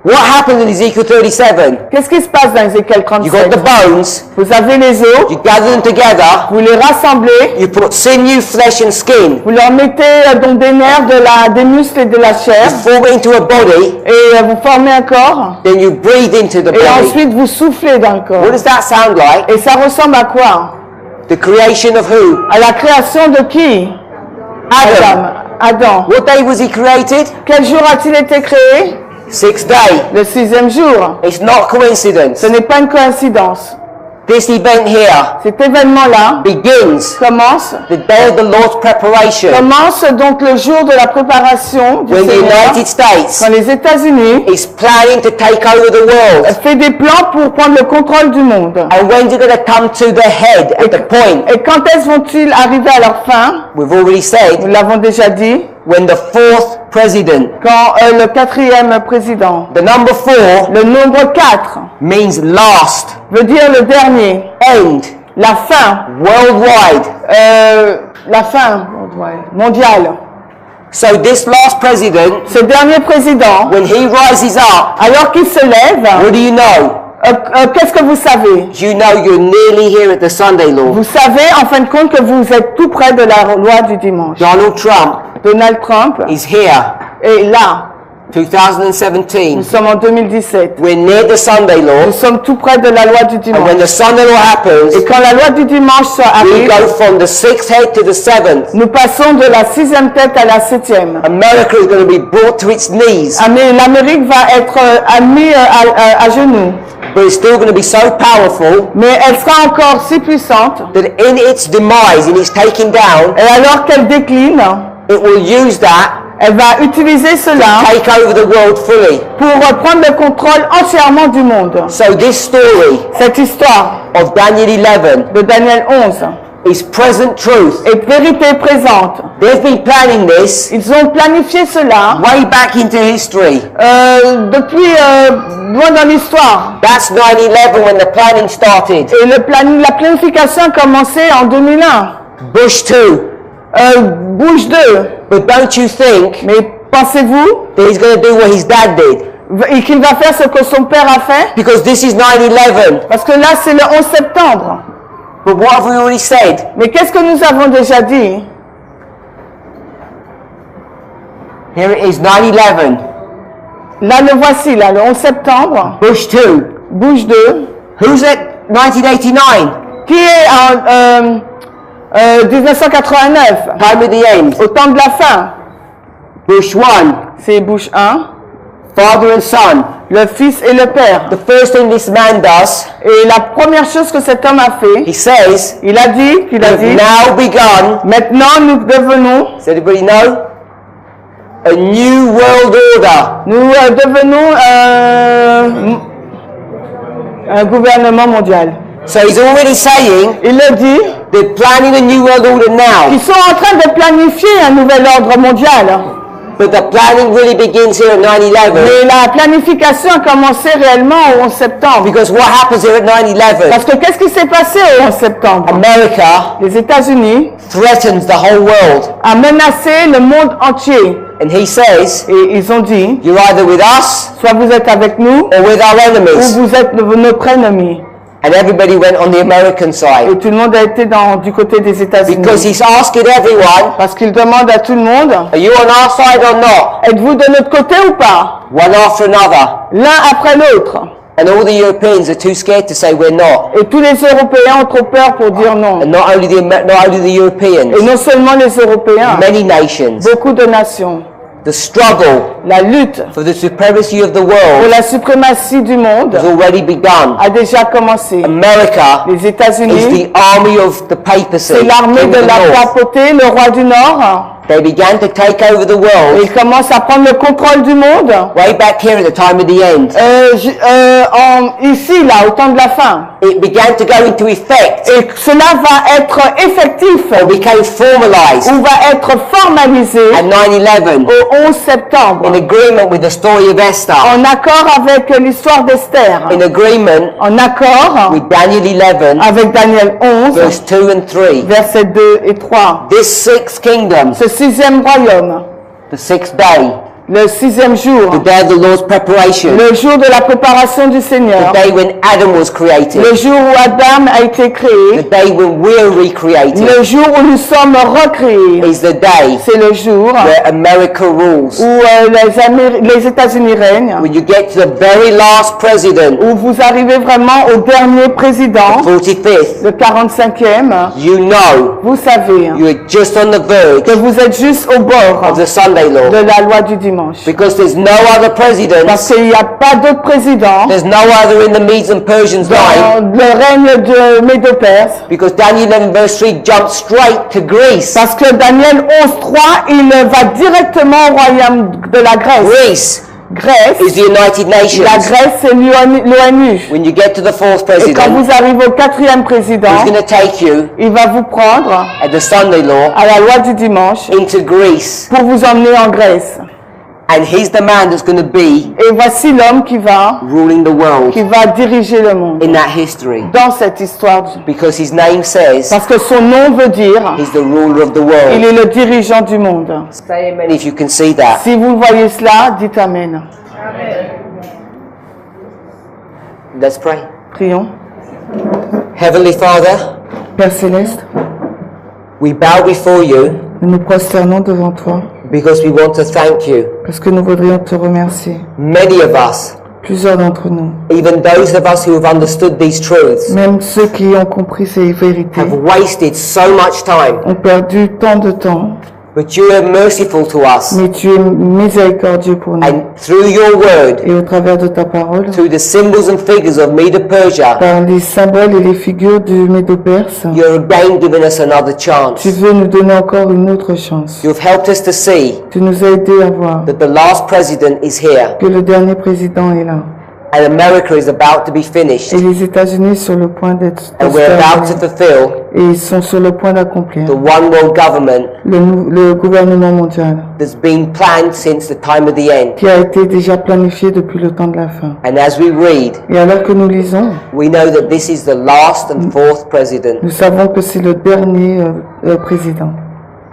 What happened in Ezekiel 37? Qu'est-ce qui se passe dans Ézéchiel 37? You got the bones. Vous avez les os. You gather them together. Vous les rassemblez. You put sinew, flesh and skin. Vous leur mettez donc des nerfs, des muscles et de la chair. You form it into a body. Et vous formez un corps. Then you breathe into the body. Et ensuite vous soufflez dans le corps. What does that sound like? Et ça ressemble à quoi? The creation of who? À la création de qui? Adam. What day was he created? Quel jour a-t-il été créé? Sixth day. Le 6e jour. It's not coincidence. Ce n'est pas une coïncidence. This event here cet événement-là begins commence the day of the Lord's preparation. Commence donc le jour de la préparation du when Seigneur, the United States quand les États-Unis is planning to take over the world. Fait des plans pour prendre le contrôle du monde. And when's it going to come to the head at the point? Et quand est-ce vont-ils arriver à leur fin? We've already said. Nous l'avons déjà dit. When the fourth president. Quand le 4e président. The number 4. Le nombre 4. Means last. Veut dire le dernier. End. La fin. Worldwide. La fin mondiale. So this last president. Ce dernier président. When he rises up. Alors qu'il se lève. What do you know? Qu'est-ce que vous savez? You know you're nearly here at the Sunday law. Vous savez en fin de compte que vous êtes tout près de la loi du dimanche. Donald Trump is here. Est là. 2017. Nous sommes en 2017. We're near the Sunday law. Nous sommes tout près de la loi du dimanche. And when the Sunday law happens, et quand la loi du dimanche arrive, we go from the 6th head to the 7th. Nous passons de la 6e tête à la 7e. America is going to be brought to its knees. L'Amérique va être admise à genoux. But it's still going to be so powerful. Mais elle sera encore si puissante. That in its demise, in its taking down, et alors qu'elle décline, it will use that. Elle va utiliser cela take over the world fully. Pour prendre le contrôle entièrement du monde. So this story, cette histoire of Daniel 11, de Daniel 11, is present truth. Est vérité présente. They've been planning this. Ils ont planifié cela. Way back into history. Depuis loin dans l'histoire. That's 9/11 when the planning started. Et la planification a commencé en 2001. Bush 2. Bush 2. But don't you think? Mais pensez-vous? That he's going to do what his dad did? Et qu'il va faire ce que son père a fait? Because this is 9/11. Parce que là c'est le 11 septembre. But what have we already said? Mais qu'est-ce que nous avons déjà dit? Here it is, 9/11. Là le voici, là, le 11 septembre. Bush 2. Bush 2. Who's at 1989? Qui est en 1989? Time of the end. Au temps de la fin. Bush 1. C'est Bush 1. Father and son. Le fils et le père. The first thing this man does. Et la première chose que cet homme a fait. He says. Il a dit. Now begun. Maintenant nous devenons. Does everybody know? A new world order. Nous devenons un gouvernement mondial. So he's already saying. Il le dit. They're planning a new world order now. Ils sont en train de planifier un nouvel ordre mondial. But the planning really begins here at 9/11. Mais la planification a commencé réellement au 11 septembre. Because what happens here at 9/11? Parce que qu'est-ce qui s'est passé au 11 septembre? America, les États-Unis, threatens the whole world. A menacé le monde entier. And he says, et ils ont dit, you're either with us, soit vous êtes avec nous, or with our enemies. Ou vous êtes notre ennemi. And everybody went on the American side. Et tout le monde a été du côté des États-Unis. Because he's asking everyone. Parce qu'il demande à tout le monde. Are you on our side or not? Êtes-vous de notre côté ou pas? One after another. L'un après l'autre. And all the Europeans are too scared to say we're not. Et tous les Européens ont trop peur pour dire non. And not only the Europeans, Et non seulement les Européens, many nations. beaucoup de nations. The struggle La lutte for the supremacy of the pour world la suprématie du monde has already begun. a déjà commencé. America Les is États-Unis, the army of the papacy. c'est l'armée King de of the la North. papauté, le roi du Nord. They began to take over the Et world ils commencent à prendre le contrôle du monde. way back here at the time of the end. Ici, là, au temps de la fin. It began to go into effect, Et cela va être effectif, or became formalized ou va être formalisé at 9/11 au 11 septembre. in agreement with the story of Esther, En accord avec l'histoire d'Esther. in agreement En accord with Daniel 11, avec Daniel 11, verse 2 and 3. versets 2 et 3. This sixth kingdom, Ce sixième royaume, the sixth day, le sixième jour, the day of the Lord's preparation, le jour de la préparation du the Seigneur, day when Adam was created, le jour où Adam a été the créé, day when we're recreated, le jour où nous sommes recréés, is the day c'est le jour where America rules. où les États-Unis règnent, When you get to the very last president, où vous arrivez vraiment au dernier président, 45th, le 45e, you know vous savez you're just on the verge que vous êtes juste au bord of the Sunday law. de la loi du dimanche. Because there's no other president, Parce qu'il n'y a pas d'autre président there's no other in the Medes and Persians line, dans le règne de Médo-Perse. because Daniel 11 verse 3 jumps straight to Greece. Parce que Daniel 11.3, il va directement au royaume de la Grèce. Greece is Grèce, the United la Nations. Grèce, c'est l'ONU. When you get to the fourth Et quand president, vous arrivez au quatrième président, he's going to take you il va vous prendre at the Sunday law à la loi du dimanche into Greece. pour vous emmener en Grèce. And he's the man that's going to be Et voici l'homme qui va ruling the world diriger le monde in that history. dans cette histoire. Because his name says Parce que son nom veut dire, he's the ruler of the il world. est le dirigeant du monde. Say amen if you can see that. Si vous voyez cela, dites Amen. Let's pray. Prions. Heavenly Father, Père Céleste, we bow before you nous nous prosternons devant toi because we want to thank you. parce que nous voudrions te remercier. Many of us, Plusieurs d'entre nous, even those of us who have understood these truths, même ceux qui ont compris ces vérités, have wasted so much time. ont perdu tant de temps, But you are merciful to us. mais tu es miséricordieux pour nous. And through your word, Et au travers de ta parole, through the symbols and figures of Medo-Persia, par les symboles et les figures du Médo-Perse, you're again giving us another chance. tu veux nous donner encore une autre chance. You've helped us to see Tu nous as aidés à voir that the last president is here que le dernier président est là. and America is about to be finished Et les États-Unis sont sur le point d'être and we're about to fulfill et ils sont sur le point d'accomplir the one world government le gouvernement mondial that's been planned since the time of the end. qui a été déjà planifié depuis le temps de la fin. And as we read, Et alors que nous lisons, we know that this is the last and fourth president. nous savons que c'est le dernier président.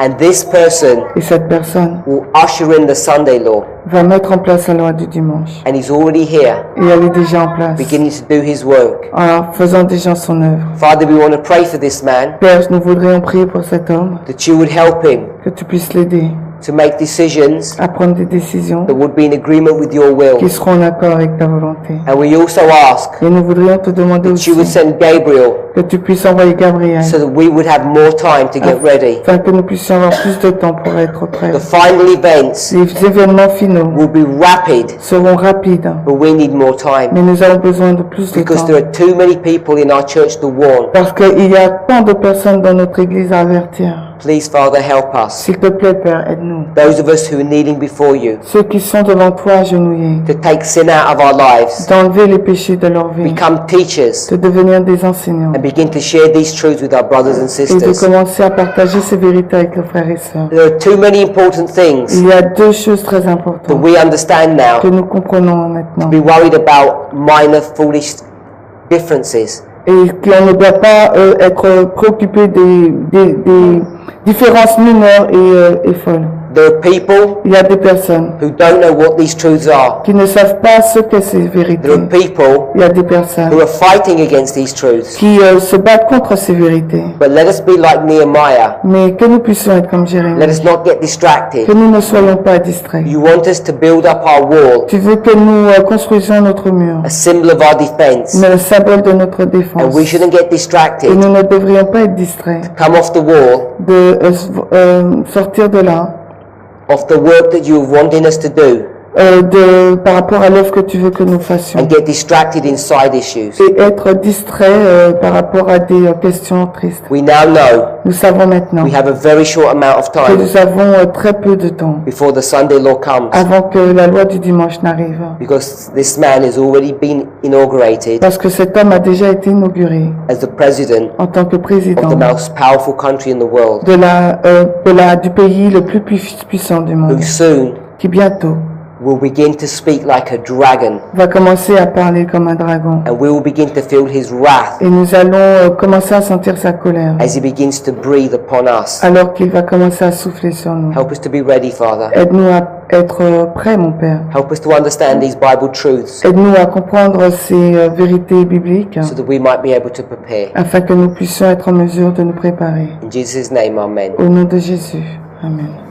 And this person Et cette personne will usher in the Sunday law. va mettre en place la loi du dimanche. And he's already here, Et elle est déjà en place, beginning to do his work. en faisant déjà son œuvre. Father, we want to pray for this man, Père, nous voudrions prier pour cet homme, that you would help him que tu puisses l'aider to make decisions à prendre des décisions that would be in agreement with your will. qui seront en accord avec ta volonté. And we also ask Et nous voudrions te demander that aussi you would send Gabriel que tu puisses envoyer Gabriel so that we would have more time to get ready. afin que nous puissions avoir plus de temps pour être prêts. The final events Les événements finaux will be rapid, seront rapides, but we need more time mais nous avons besoin de plus de because temps. there are too many people in our church to warn. Parce qu'il y a tant de personnes dans notre église à avertir. Please, Father, help us. S'il te plaît, Père, aide-nous. Those of us who are kneeling before you Ceux qui sont devant toi agenouillés, to take sin out of our lives, d'enlever les péchés de leur vie, become teachers, de devenir des enseignants and begin to share these truths with our brothers and et de sisters. commencer à partager ces vérités avec nos frères et sœurs. There are too many important things Il y a deux choses très that importantes we understand now. que nous comprenons maintenant Be worried about minor foolish differences. et qu'on ne doit pas être préoccupé des différences mineures et folles. There are people Il y a des personnes who don't know what these truths are. qui ne savent pas ce qu'est ces vérités. There are people Il y a des personnes who are fighting against these truths. qui se battent contre ces vérités. But let us be like Nehemiah. Mais que nous puissions être comme Let Jérémie. us not get distracted. Que nous ne soyons pas distraits. You want us to build up our wall, Tu veux que nous construisions notre mur, a symbol of our defense, le symbole de notre and défense. we shouldn't get Et distracted. nous ne devrions pas être distraits Come off the wall de sortir de là, of the work that you're wanting us to do par rapport à l'œuvre que tu veux que nous fassions. and get distracted in side issues. Et être distrait par rapport à des questions tristes. We now know Nous savons maintenant we have a very short amount of que time nous avons très peu de temps before the Sunday law comes, avant que la loi du dimanche n'arrive. because this man has already been inaugurated Parce que cet homme a déjà été inauguré as the president en tant que of président the most powerful country in the world, du pays le plus puissant du monde, who soon qui bientôt will begin to speak like a dragon, va commencer à parler comme un dragon. and we will begin to feel his wrath Et nous allons commencer à sentir sa colère as he begins to breathe upon us. alors qu'il va commencer à souffler sur nous. Help us to be ready, Father. Aide-nous à être prêts, mon Père. Help us to understand these Bible truths Aide-nous à comprendre ces vérités bibliques so that we might be able to prepare. afin que nous puissions être en mesure de nous préparer. In Jesus' name, amen. Au nom de Jésus. Amen.